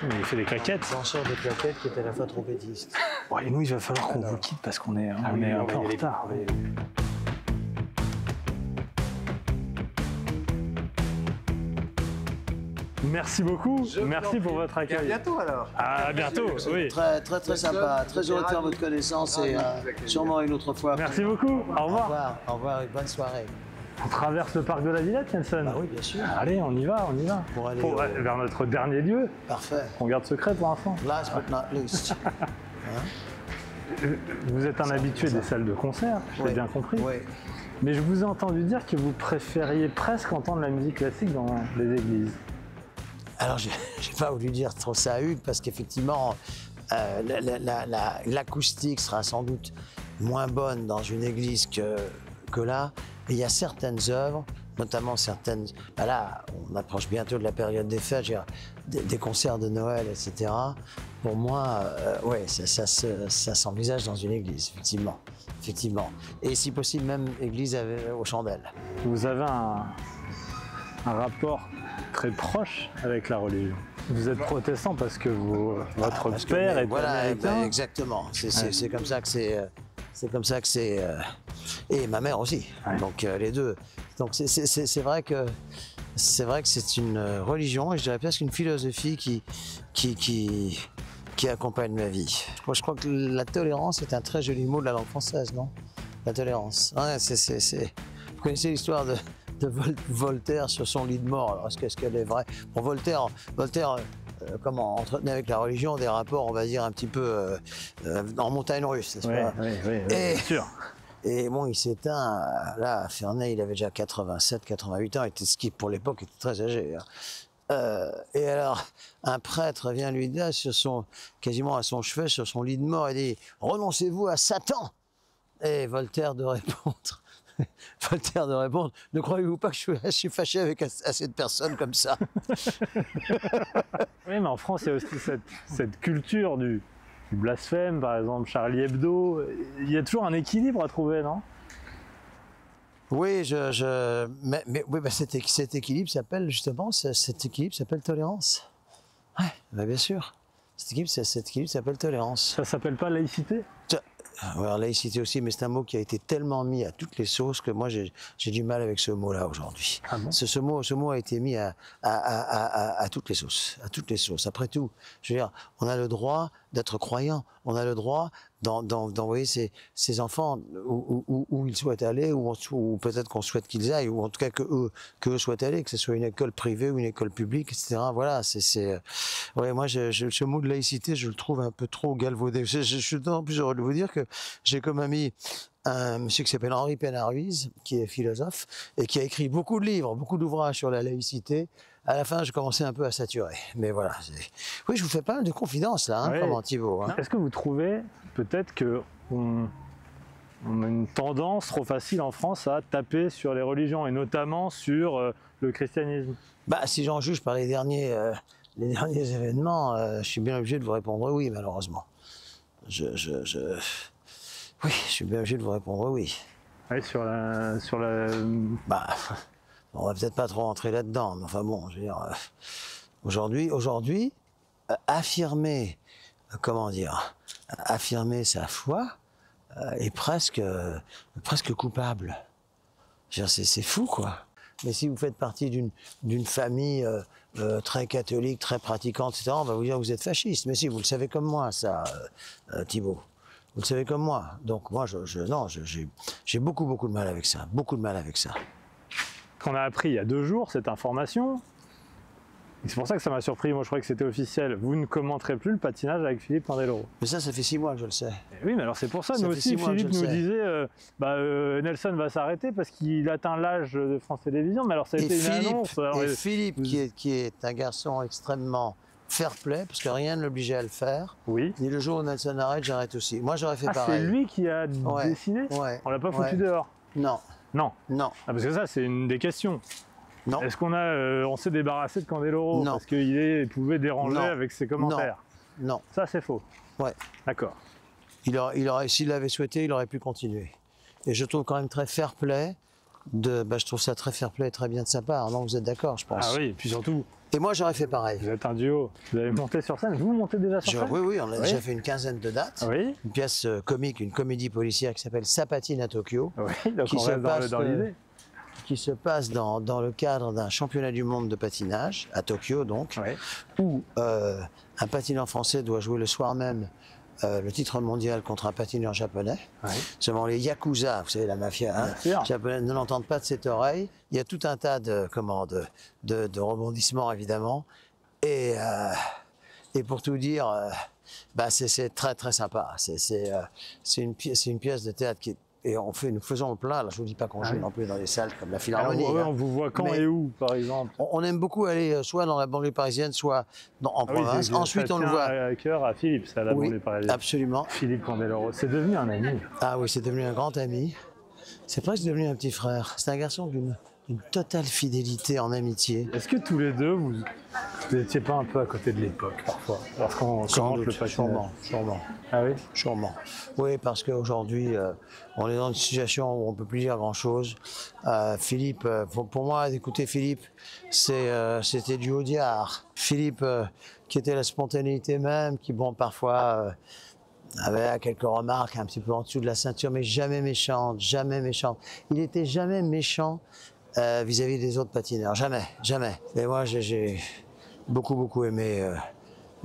Il fait des claquettes. Danseur de claquettes qui est à la fois trompettiste. Bon, et nous, il va falloir qu'on vous quitte parce qu'on est, un peu en retard. Merci beaucoup. Merci pour votre accueil. Et à bientôt alors. À bientôt, oui. Très sympa. Très heureux de faire votre connaissance et sûrement une autre fois. Merci beaucoup. Au revoir. Au revoir et bonne soirée. On traverse le parc de la Villette, Nelson. Ah oui, bien sûr. Allez, on y va. Pour aller vers notre dernier lieu. Parfait. On garde secret pour l'instant. Last but not least. Vous êtes un habitué des salles de concert, j'ai bien compris. Oui. Mais je vous ai entendu dire que vous préfériez presque entendre la musique classique dans les églises. Alors, je n'ai pas voulu dire trop ça à Hugues, parce qu'effectivement, l'acoustique sera sans doute moins bonne dans une église que là. Et il y a certaines œuvres, notamment certaines... Ben là, on approche bientôt de la période des fêtes, des concerts de Noël, etc. Pour moi, ouais, ça s'envisage dans une église, effectivement. Et si possible, même église aux chandelles. Vous avez un rapport très proche avec la religion. Vous êtes protestant parce que votre père est américain. Ben exactement. C'est comme ça que c'est. Et ma mère aussi. Ouais. Donc les deux. Donc c'est vrai que c'est une religion et je dirais presque une philosophie qui accompagne ma vie. Je crois que la tolérance est un très joli mot de la langue française, non? La tolérance. Ouais, Vous connaissez l'histoire de Voltaire sur son lit de mort. Alors, est-ce qu'elle est vraie? Bon, Voltaire entretenait avec la religion des rapports, on va dire, un petit peu en montagne russe, n'est-ce pas? Oui, bien sûr. Et bon, il s'éteint, là, Ferney, il avait déjà 87, 88 ans, ce qui pour l'époque était très âgé. Hein. Et alors, un prêtre vient lui dire, quasiment à son chevet, sur son lit de mort, il dit « Renoncez-vous à Satan !» Et Voltaire de répondre, ne croyez-vous pas que je suis fâché avec assez de personnes comme ça? Oui, mais en France, il y a aussi cette culture du blasphème, par exemple, Charlie Hebdo. Il y a toujours un équilibre à trouver, non? Oui, mais oui, bah, cet équilibre s'appelle justement, cet équilibre s'appelle tolérance. Oui, bah, bien sûr. Cet équilibre s'appelle tolérance. Ça s'appelle pas laïcité? Alors, laïcité aussi, mais c'est un mot qui a été tellement mis à toutes les sauces que moi j'ai du mal avec ce mot-là aujourd'hui. Ah bon? Ce mot a été mis à toutes les sauces, à toutes les sauces. Après tout, je veux dire, on a le droit d'être croyant, on a le droit d'envoyer ces enfants où ils souhaitent aller, ou peut-être qu'on souhaite qu'ils aillent, ou en tout cas qu'eux souhaitent aller, que ce soit une école privée ou une école publique, etc. Voilà, ouais, moi, ce mot de laïcité, je le trouve un peu trop galvaudé. Je suis d'autant plus heureux de vous dire que j'ai comme ami un monsieur qui s'appelle Henri Pénard-Ruiz, qui est philosophe, et qui a écrit beaucoup de livres, beaucoup d'ouvrages sur la laïcité. À la fin, je commençais un peu à saturer. Mais voilà. Oui, je vous fais pas mal de confidences, là, hein, Oui. comment Thibault. Hein. Est-ce que vous trouvez peut-être qu'on a une tendance trop facile en France à taper sur les religions, et notamment sur le christianisme? Bah, si j'en juge par les derniers événements, je suis bien obligé de vous répondre oui, malheureusement. Oui, je suis bien obligé de vous répondre oui. Oui, sur la... Bah, on va peut-être pas trop rentrer là-dedans, mais enfin bon, je veux dire, aujourd'hui, affirmer sa foi est presque coupable. Je veux dire, c'est fou, quoi. Mais si vous faites partie d'une famille très catholique, très pratiquante, etc., on va vous dire que vous êtes fasciste. Mais si, vous le savez comme moi, ça, Thibault. Vous le savez comme moi. Donc moi, j'ai beaucoup de mal avec ça. Beaucoup de mal avec ça. Qu'on a appris il y a 2 jours, cette information. Et c'est pour ça que ça m'a surpris. Moi, je croyais que c'était officiel. Vous ne commenterez plus le patinage avec Philippe Candeloro. Mais ça fait 6 mois que je le sais. Et oui, mais alors c'est pour ça. Ça Nous fait aussi, 6 mois que Philippe je le nous sais. disait Nelson va s'arrêter parce qu'il atteint l'âge de France Télévisions. Mais alors, ça a été une annonce. Alors, Philippe qui est un garçon extrêmement fair-play, parce que rien ne l'obligeait à le faire. Oui. Et le jour où Nelson arrête, j'arrête aussi. Moi, j'aurais fait Ah, pareil. c'est lui qui a décidé? Ouais. On l'a pas foutu dehors? Non. Non. Non. Ah, parce que ça, c'est une des questions. Non. Est-ce on s'est débarrassé de Candeloro Non. parce qu'il pouvait déranger Non. avec ses commentaires? Non. Ça, c'est faux. Ouais. D'accord. S'il l'avait souhaité, il aurait pu continuer. Et je trouve quand même très fair-play. Je trouve ça très fair-play et très bien de sa part. Non, vous êtes d'accord, je pense. Ah oui, et puis surtout, Et moi, j'aurais fait pareil. vous êtes un duo. Vous avez monté sur scène. Vous montez déjà sur scène? Oui, on a déjà fait une quinzaine de dates. Oui. Une pièce comique, une comédie policière qui s'appelle Ça patine à Tokyo. Oui, donc Qui on se reste passe, dans l'idée. Qui se passe dans le cadre d'un championnat du monde de patinage, à Tokyo donc, Oui. où un patineur français doit jouer le soir même le titre mondial contre un patineur japonais. Oui. Seulement les Yakuza, vous savez, la mafia sûr. japonaise, ne l'entendent pas de cette oreille. Il y a tout un tas de rebondissements, évidemment. Et pour tout dire, c'est très très sympa. C'est une pièce de théâtre qui est... Et nous faisons le plein, là, je ne vous dis pas qu'on joue non plus dans des salles comme la Alors, Philharmonie. on vous voit quand Mais- et où, par exemple? On aime beaucoup aller soit dans la banlieue parisienne, soit en province. ça Ensuite, on le tient voit. à cœur à Philippe, ça, la Oui, banlieue parisienne. absolument. Philippe Candeloro, c'est devenu un ami. Ah oui, c'est devenu un grand ami. C'est presque devenu un petit frère. C'est un garçon d'une totale fidélité en amitié. Est-ce que tous les deux, vous n'étiez pas un peu à côté de l'époque, parfois, lorsqu'on Sans commente le doute, patinage? sûrement. Ah oui? Sûrement. Oui, parce qu'aujourd'hui, on est dans une situation où on ne peut plus dire grand-chose. Philippe, pour moi, d'écouter Philippe, c'était du Audiard. Philippe, qui était la spontanéité même, qui, bon, parfois, avait quelques remarques un petit peu en dessous de la ceinture, mais jamais méchante, jamais méchante. Il n'était jamais méchant vis-à-vis des autres patineurs. Jamais, jamais. Et moi, j'ai beaucoup aimé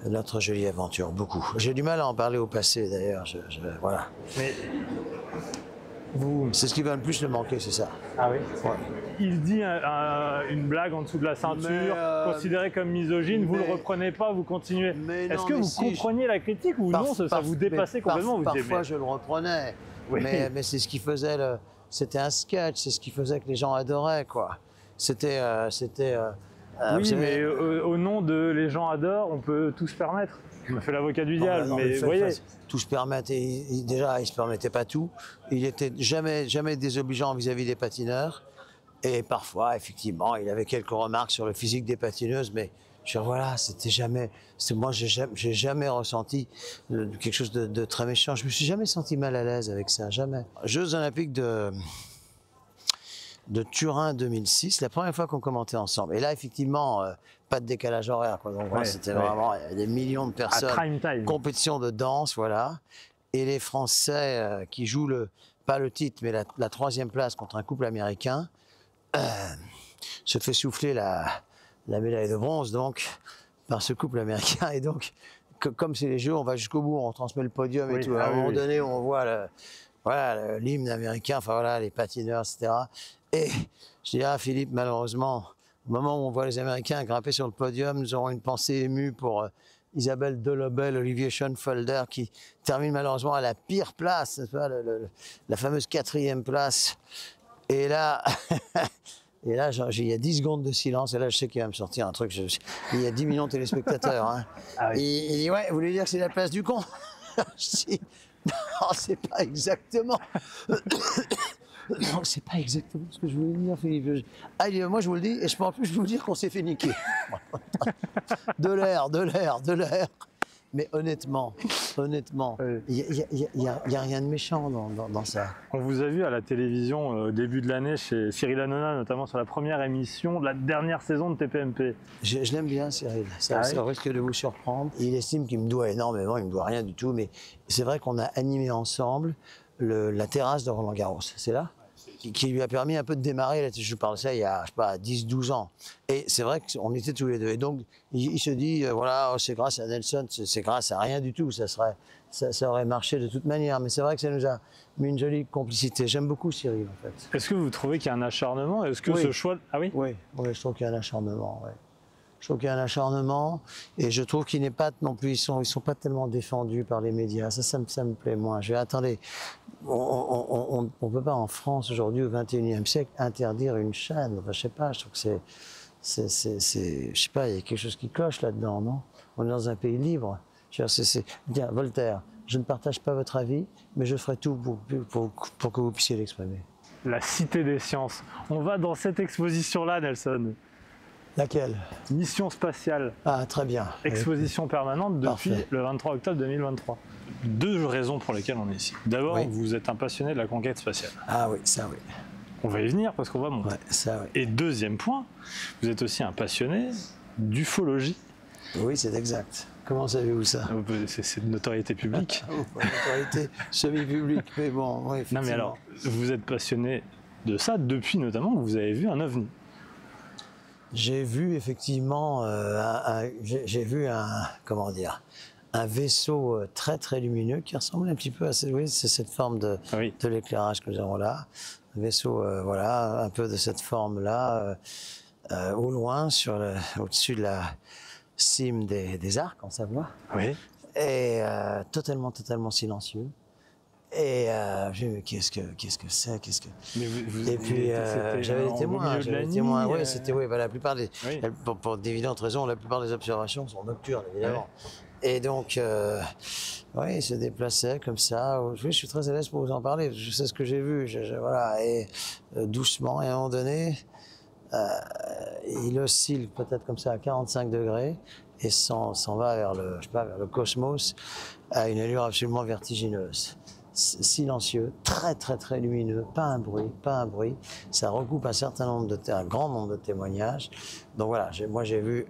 notre jolie aventure, beaucoup. J'ai du mal à en parler au passé, d'ailleurs. Voilà. Mais vous... C'est ce qui va le plus me manquer, c'est ça. Ah oui? Ouais. Il dit une blague en dessous de la ceinture, Mais, considéré comme misogyne, vous mais- le reprenez pas, vous continuez. Mais Est-ce non, que mais vous si, compreniez la critique ou non, ça vous dépassait complètement? Vous disiez, Parfois, mais- je le reprenais. Oui. Mais c'est ce qui faisait c'était un sketch, c'est ce qui faisait que les gens adoraient, quoi. C'était Oui, vous savez- mais au nom de les gens adorent, on peut tout se permettre. Je me fais l'avocat du diable, Non, mais vous voyez. tout se permettait. Déjà, il se permettait pas tout. Il était jamais désobligeant vis-à-vis des patineurs. Et parfois, effectivement, il avait quelques remarques sur le physique des patineuses, mais voilà, c'était jamais. Moi, j'ai jamais ressenti quelque chose de très méchant. Je me suis jamais senti mal à l'aise avec ça, jamais. Jeux Olympiques de Turin 2006, la première fois qu'on commentait ensemble. Et là, effectivement, pas de décalage horaire, quoi. Donc, Ouais, c'était ouais. vraiment il y avait des millions de À personnes. prime time. Compétition de danse, voilà. Et les Français qui jouent pas le titre, mais la troisième place contre un couple américain, se fait souffler la médaille de bronze, donc, par ce couple américain. Et donc, comme c'est les Jeux, on va jusqu'au bout, on transmet le podium et Oui, tout. À ah un oui, moment oui. donné, on voit l'hymne américain, enfin voilà, les patineurs, etc. Et je dis, ah Philippe, malheureusement, au moment où on voit les Américains grimper sur le podium, nous aurons une pensée émue pour Isabelle Delobel, Olivier Schoenfelder, qui termine malheureusement à la pire place, n'est-ce pas, la fameuse 4e place. Et là, il y a 10 secondes de silence, et là, je sais qu'il va me sortir un truc. Il y a 10 millions de téléspectateurs. Hein. Ah oui. Il dit, ouais, vous voulez dire que c'est la place du con? Je dis, non, c'est pas exactement. Non, c'est pas exactement ce que je voulais dire, Philippe. Ah, il dit, moi, je vous le dis, et je peux en plus vous dire qu'on s'est fait niquer. De l'air. Mais honnêtement, il n'y a rien de méchant dans ça. On vous a vu à la télévision au début de l'année chez Cyril Hanouna, notamment sur la première émission de la dernière saison de TPMP. Je l'aime bien, Cyril. Ça risque de vous surprendre. Il estime qu'il me doit énormément, il me doit rien du tout, mais c'est vrai qu'on a animé ensemble la terrasse de Roland-Garros. C'est là qui lui a permis un peu de démarrer. Je parle de ça il y a, je sais pas, 10-12 ans. Et c'est vrai qu'on était tous les deux. Et donc, il se dit, voilà, oh, c'est grâce à Nelson, c'est grâce à rien du tout. Ça aurait marché de toute manière. Mais c'est vrai que ça nous a mis une jolie complicité. J'aime beaucoup Cyril, en fait. Est-ce que vous trouvez qu'il y a un acharnement? Est-ce que Oui. ce choix... Ah oui. Oui, je trouve qu'il y a un acharnement. Ouais. Je trouve qu'il y a un acharnement et je trouve qu'il n'est pas non plus, ils sont pas tellement défendus par les médias. Ça me plaît moins. Attendez, on peut pas en France aujourd'hui au XXIe siècle interdire une chaîne. Enfin, je sais pas. Je trouve que je sais pas. Il y a quelque chose qui cloche là-dedans, non? On est dans un pays libre. Bien, Voltaire. Je ne partage pas votre avis, mais je ferai tout pour que vous puissiez l'exprimer. La Cité des Sciences. On va dans cette exposition-là, Nelson. Laquelle? Mission spatiale. Ah, très bien. Exposition permanente depuis Parfait. le 23 octobre 2023. Deux raisons pour lesquelles on est ici. D'abord, Oui. vous êtes un passionné de la conquête spatiale. Ah oui, ça oui. On va y venir parce qu'on va monter. Ouais, ça oui. Et deuxième point, vous êtes aussi un passionné d'ufologie. Oui, c'est exact. Comment savez-vous ça? C'est de notoriété publique. Autorité semi-publique, mais bon, oui, effectivement. Non mais alors, vous êtes passionné de ça depuis notamment que vous avez vu un ovni. J'ai vu effectivement, j'ai vu un vaisseau très très lumineux qui ressemble un petit peu à c'est cette forme de l'éclairage que nous avons là. Un vaisseau, voilà, un peu de cette forme-là, au loin, au-dessus de la cime des Arcs en Savoie. Oui. Et totalement silencieux. Et j'ai dit, qu'est-ce que c'est, Mais vous, et puis j'avais des témoins, oui, c'était la plupart des, pour d'évidentes raisons, la plupart des observations sont nocturnes évidemment. Ouais. Et donc, il se déplaçait comme ça. Je suis très à l'aise pour vous en parler. Je sais ce que j'ai vu, voilà, et doucement. Et à un moment donné, il oscille peut-être comme ça à 45 degrés et s'en va vers le cosmos à une allure absolument vertigineuse. Silencieux, très très très lumineux, pas un bruit. Ça regroupe un grand nombre de témoignages. Donc voilà, moi j'ai vu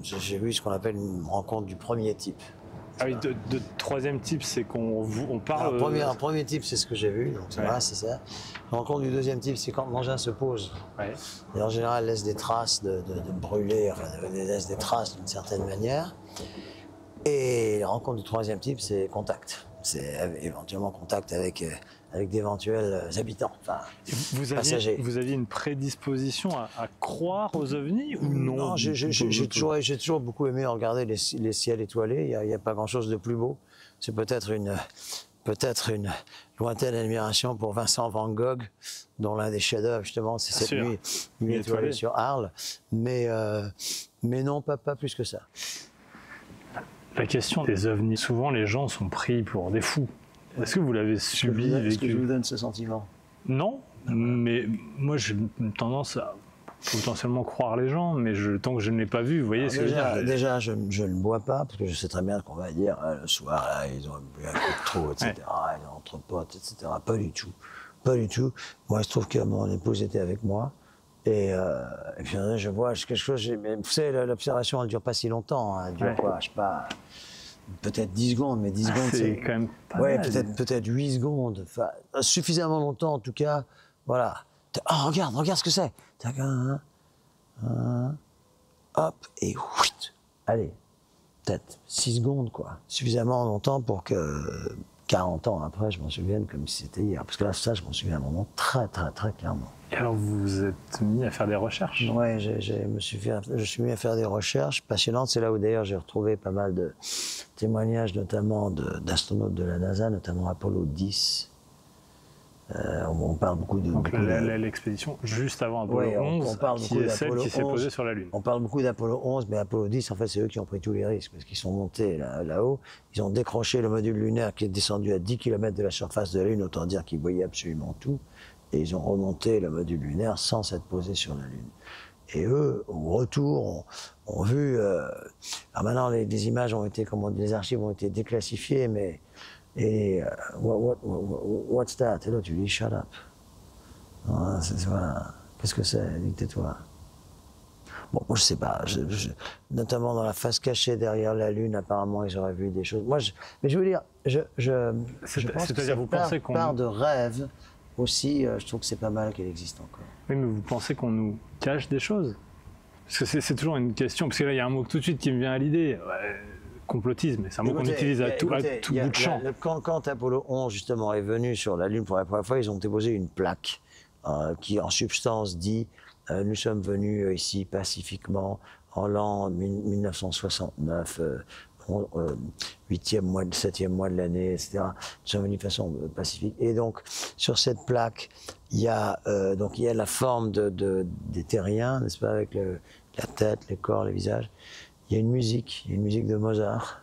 ce qu'on appelle une rencontre du premier type. Ah oui, de troisième type, c'est qu'on parle... Un premier type, c'est ce que j'ai vu, donc voilà, c'est ça. La rencontre du deuxième type, c'est quand l'engin se pose. Ouais. Et en général, laisse des traces de brûler, laisse des traces d'une certaine manière. Et la rencontre du troisième type, c'est contact. C'est éventuellement contact avec d'éventuels habitants, enfin, passagers. Vous aviez une prédisposition à croire aux ovnis ou non? Non, j'ai toujours beaucoup aimé regarder les ciels étoilés. Il n'y a pas grand-chose de plus beau. C'est peut-être peut-être une lointaine admiration pour Vincent Van Gogh, dont l'un des chefs-d'œuvre, justement, c'est cette nuit étoilée sur Arles. Mais non, pas plus que ça. La question des ovnis, souvent les gens sont pris pour des fous. Est-ce que vous l'avez subi, vécu? Est-ce que je vous donne ce sentiment? Non, mais moi j'ai tendance à potentiellement croire les gens, mais tant que je ne l'ai pas vu, vous voyez ce que je veux dire. Déjà, je ne bois pas, parce que je sais très bien qu'on va dire, le soir, là, ils ont bu un peu trop, etc., ils ont entre potes, etc. Pas du tout. Pas du tout. Moi, il se trouve que mon épouse était avec moi, et puis je vois quelque chose, mais vous savez, l'observation, elle ne dure pas si longtemps, hein, elle dure quoi, je sais pas, peut-être 10 secondes, mais 10 secondes, c'est quand même pas ouais, mal. peut-être 8 secondes, enfin, suffisamment longtemps, en tout cas, voilà. Oh, regarde ce que c'est. Hop, et whitt. Allez, peut-être 6 secondes, quoi. Suffisamment longtemps pour que 40 ans après, je m'en souvienne comme si c'était hier. Parce que là, ça, je m'en souviens à un moment très clairement. Et alors, vous vous êtes mis à faire des recherches? Ouais, je suis mis à faire des recherches passionnantes. C'est là où, d'ailleurs, j'ai retrouvé pas mal de témoignages, notamment d'astronautes de la NASA, notamment Apollo 10. On parle beaucoup de... Donc l'expédition juste avant Apollo 11, on parle qui est celle qui s'est posée sur la Lune. On parle beaucoup d'Apollo 11, mais Apollo 10, en fait, c'est eux qui ont pris tous les risques, parce qu'ils sont montés là-haut, ils ont décroché le module lunaire qui est descendu à 10 km de la surface de la Lune, autant dire qu'ils voyaient absolument tout, et ils ont remonté le module lunaire sans s'être posés sur la Lune. Et eux, au retour, ont vu... alors maintenant, les images ont été, les archives ont été déclassifiées, mais... Et what's that? Et là, tu dis, shut up. Voilà. Qu'est-ce que c'est? Dis, tais-toi. Bon, moi, je sais pas. Notamment dans la face cachée derrière la Lune, apparemment, ils auraient vu des choses. Mais je veux dire, je pense que c'est-à-dire, vous pensez qu'on part de rêve aussi, je trouve que c'est pas mal qu'elle existe encore. Oui, mais vous pensez qu'on nous cache des choses? Parce que c'est toujours une question, parce que là, il y a un mot tout de suite qui me vient à l'idée. Ouais, complotisme, c'est un mot qu'on utilise à tout bout de champ. Quand Apollo 11 justement est venu sur la Lune pour la première fois, ils ont déposé une plaque qui en substance dit nous sommes venus ici pacifiquement en l'an 1969, 8e mois, 7e mois de l'année, etc. Nous sommes venus de façon pacifique. Et donc sur cette plaque, il y a la forme des terriens, n'est-ce pas, avec la tête, les corps, les visages. Il y a une musique de Mozart.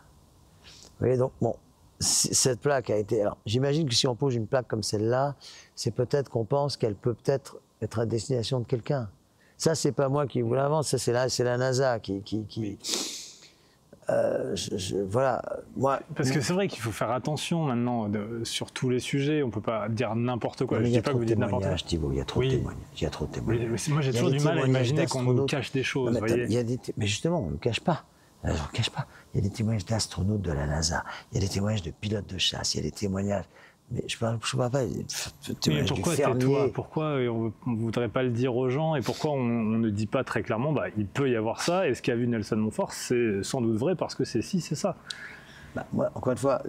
Vous voyez, donc, bon, cette plaque a été... Alors, j'imagine que si on pose une plaque comme celle-là, c'est peut-être qu'on pense qu'elle peut peut-être être à destination de quelqu'un. Ça, c'est pas moi qui vous l'invente, ça, c'est la NASA qui voilà, moi... Parce que c'est vrai qu'il faut faire attention maintenant sur tous les sujets, on peut pas dire n'importe quoi. Je dis pas que vous dites n'importe quoi. Thibault, il y a trop de témoignages. Il y a trop de témoignages. Oui, moi, j'ai toujours du mal à imaginer qu'on nous cache des choses. Mais justement, on ne le cache pas. On ne le cache pas. Il y a des témoignages d'astronautes de la NASA, il y a des témoignages de pilotes de chasse, il y a des témoignages... Mais je parle pas de témoignages du fermier. Pourquoi on ne voudrait pas le dire aux gens, et pourquoi on ne dit pas très clairement il peut y avoir ça, et ce qu'a vu Nelson Montfort, c'est sans doute vrai parce que c'est ça. Moi, encore une fois,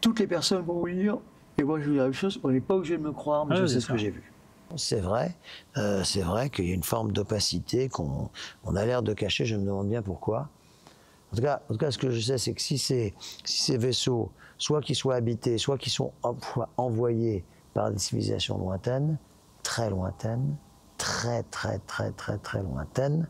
toutes les personnes vont vous dire, et moi je vous dis la même chose, on n'est pas obligé de me croire, mais je sais ce que j'ai vu. C'est vrai qu'il y a une forme d'opacité qu'on a l'air de cacher, je me demande bien pourquoi. En tout cas, ce que je sais, c'est que si ces vaisseaux, soit qu'ils soient habités, soit qu'ils sont envoyés par des civilisations lointaines, très lointaines, très lointaines,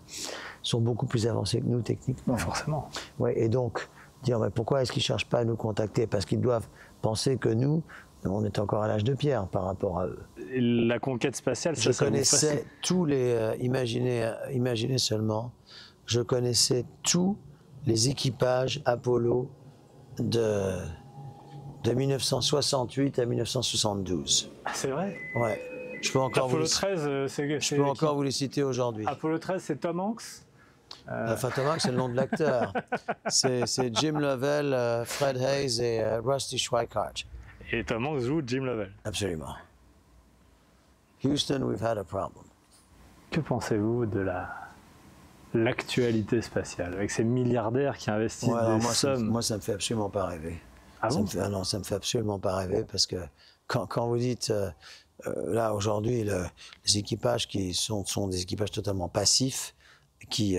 sont beaucoup plus avancés que nous techniquement. Forcément. Ouais, et donc, dire mais pourquoi est-ce qu'ils ne cherchent pas à nous contacter? Parce qu'ils doivent penser que nous, on est encore à l'âge de pierre par rapport à eux. Et la conquête spatiale, je connaissais tous les... imaginez seulement, je connaissais tous les équipages Apollo de 1968 à 1972. C'est vrai? Ouais. Je peux encore Apollo 13, je peux encore vous les citer aujourd'hui. Apollo 13, c'est Tom Hanks? Enfin, Tom Hanks, c'est le nom de l'acteur. C'est Jim Lovell, Fred Hayes et Rusty Schweickart. Et Tom Hanks joue Jim Lovell? Absolument. Houston, we've had a problem. Que pensez-vous de l'actualité spatiale, avec ces milliardaires qui investissent des sommes? Moi, ça me fait absolument pas rêver. Ah bon? Non, ça me fait absolument pas rêver, parce que quand vous dites, là, aujourd'hui, les équipages qui sont des équipages totalement passifs, qui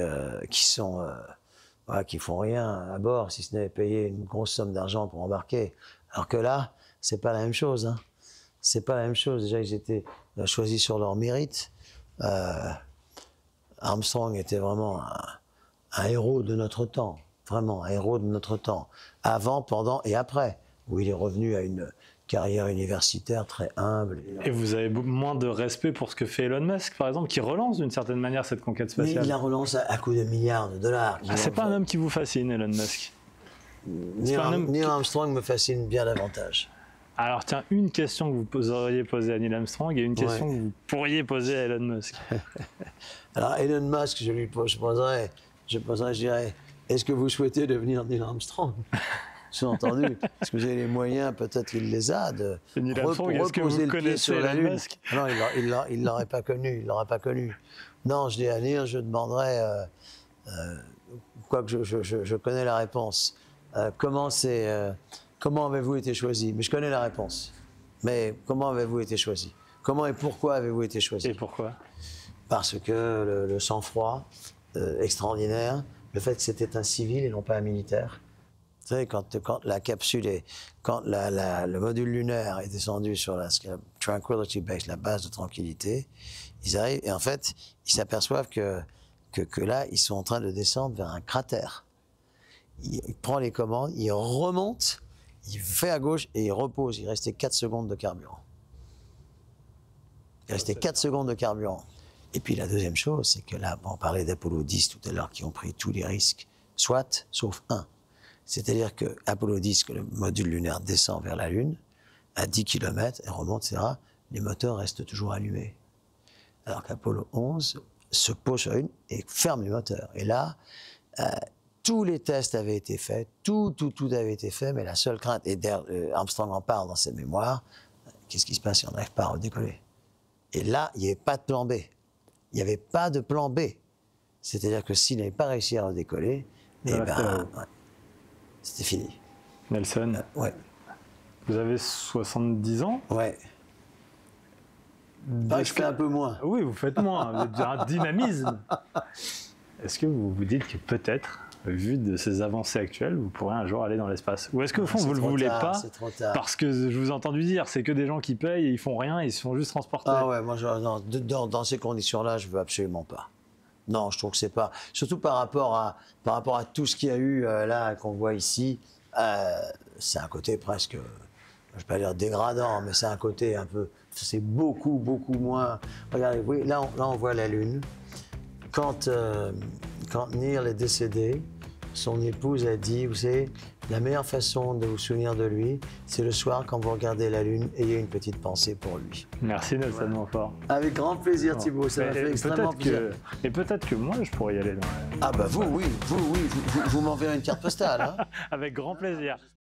font rien à bord, si ce n'est payer une grosse somme d'argent pour embarquer. Alors que là, c'est pas la même chose. Hein. C'est pas la même chose. Déjà, ils étaient choisis sur leur mérite. Armstrong était vraiment un héros de notre temps. Vraiment, un héros de notre temps. Avant, pendant et après. Où il est revenu à une carrière universitaire très humble. Et vous avez moins de respect pour ce que fait Elon Musk, par exemple, qui relance d'une certaine manière cette conquête spatiale. Mais il la relance à coups de milliards de dollars. C'est pas un homme qui vous fascine, Elon Musk? Neil Armstrong me fascine bien davantage. Alors tiens, une question que vous auriez posée à Neil Armstrong et une question que vous pourriez poser à Elon Musk. Alors Elon Musk, je dirais, est-ce que vous souhaitez devenir Neil Armstrong? Sous-entendu, est-ce que vous avez les moyens, peut-être qu'il les a, de reposer le pied sur la Lune? Non, il l'aurait pas connu, il l'aurait pas connu. Non, je dis à Neil, je demanderais, quoique je connais la réponse. Comment avez-vous été choisi? Mais je connais la réponse. Mais comment avez-vous été choisi? Comment et pourquoi avez-vous été choisi? Et pourquoi? Parce que le sang-froid extraordinaire, le fait que c'était un civil et non pas un militaire. Vous savez, quand la capsule quand le module lunaire est descendu sur la Tranquility Base, la base de tranquillité, ils arrivent et en fait, ils s'aperçoivent que là, ils sont en train de descendre vers un cratère. Il prend les commandes, il remonte, il fait à gauche et il repose. Il restait 4 secondes de carburant. Il restait 4 secondes de carburant. Et puis la deuxième chose, c'est que là, on parlait d'Apollo 10 tout à l'heure, qui ont pris tous les risques, soit, sauf un. C'est-à-dire que Apollo 10, que le module lunaire descend vers la Lune, à 10 km, et remonte, etc., les moteurs restent toujours allumés. Alors qu'Apollo 11 se pose sur la Lune et ferme les moteurs. Et là, tous les tests avaient été faits, tout avait été fait, mais la seule crainte, et Armstrong en parle dans ses mémoires, qu'est-ce qui se passe si on n'arrive pas à redécoller? Et là, il n'y avait pas de plan B. Il n'y avait pas de plan B. C'est-à-dire que s'il n'avait pas réussi à redécoller, c'était fini. Nelson, ouais. Vous avez 70 ans? Ouais. Je fais un peu moins. Oui, vous faites moins. Vous avez un dynamisme. Est-ce que vous vous dites que peut-être, vu de ces avancées actuelles, vous pourrez un jour aller dans l'espace? Ou est-ce qu'au fond, vous ne le voulez pas? C'est trop tard. Parce que je vous ai entendu dire, c'est que des gens qui payent et ils font rien, ils se font juste transporter. Ah ouais, moi, dans ces conditions-là, je veux absolument pas. Non, je trouve que c'est pas. Surtout par rapport à tout ce qu'il y a eu là, qu'on voit ici, c'est un côté presque, je ne vais pas dire dégradant, mais c'est un côté un peu. C'est beaucoup moins. Regardez, oui, là on voit la Lune. Quand Neil est décédé, son épouse a dit, vous savez, la meilleure façon de vous souvenir de lui, c'est le soir quand vous regardez la Lune, ayez une petite pensée pour lui. Merci Nelson Montfort. Avec grand plaisir Thibault, ça m'a fait extrêmement plaisir. Et peut-être que moi je pourrais y aller dans Ah bah vous m'enverrez une carte postale. Hein. Avec grand plaisir.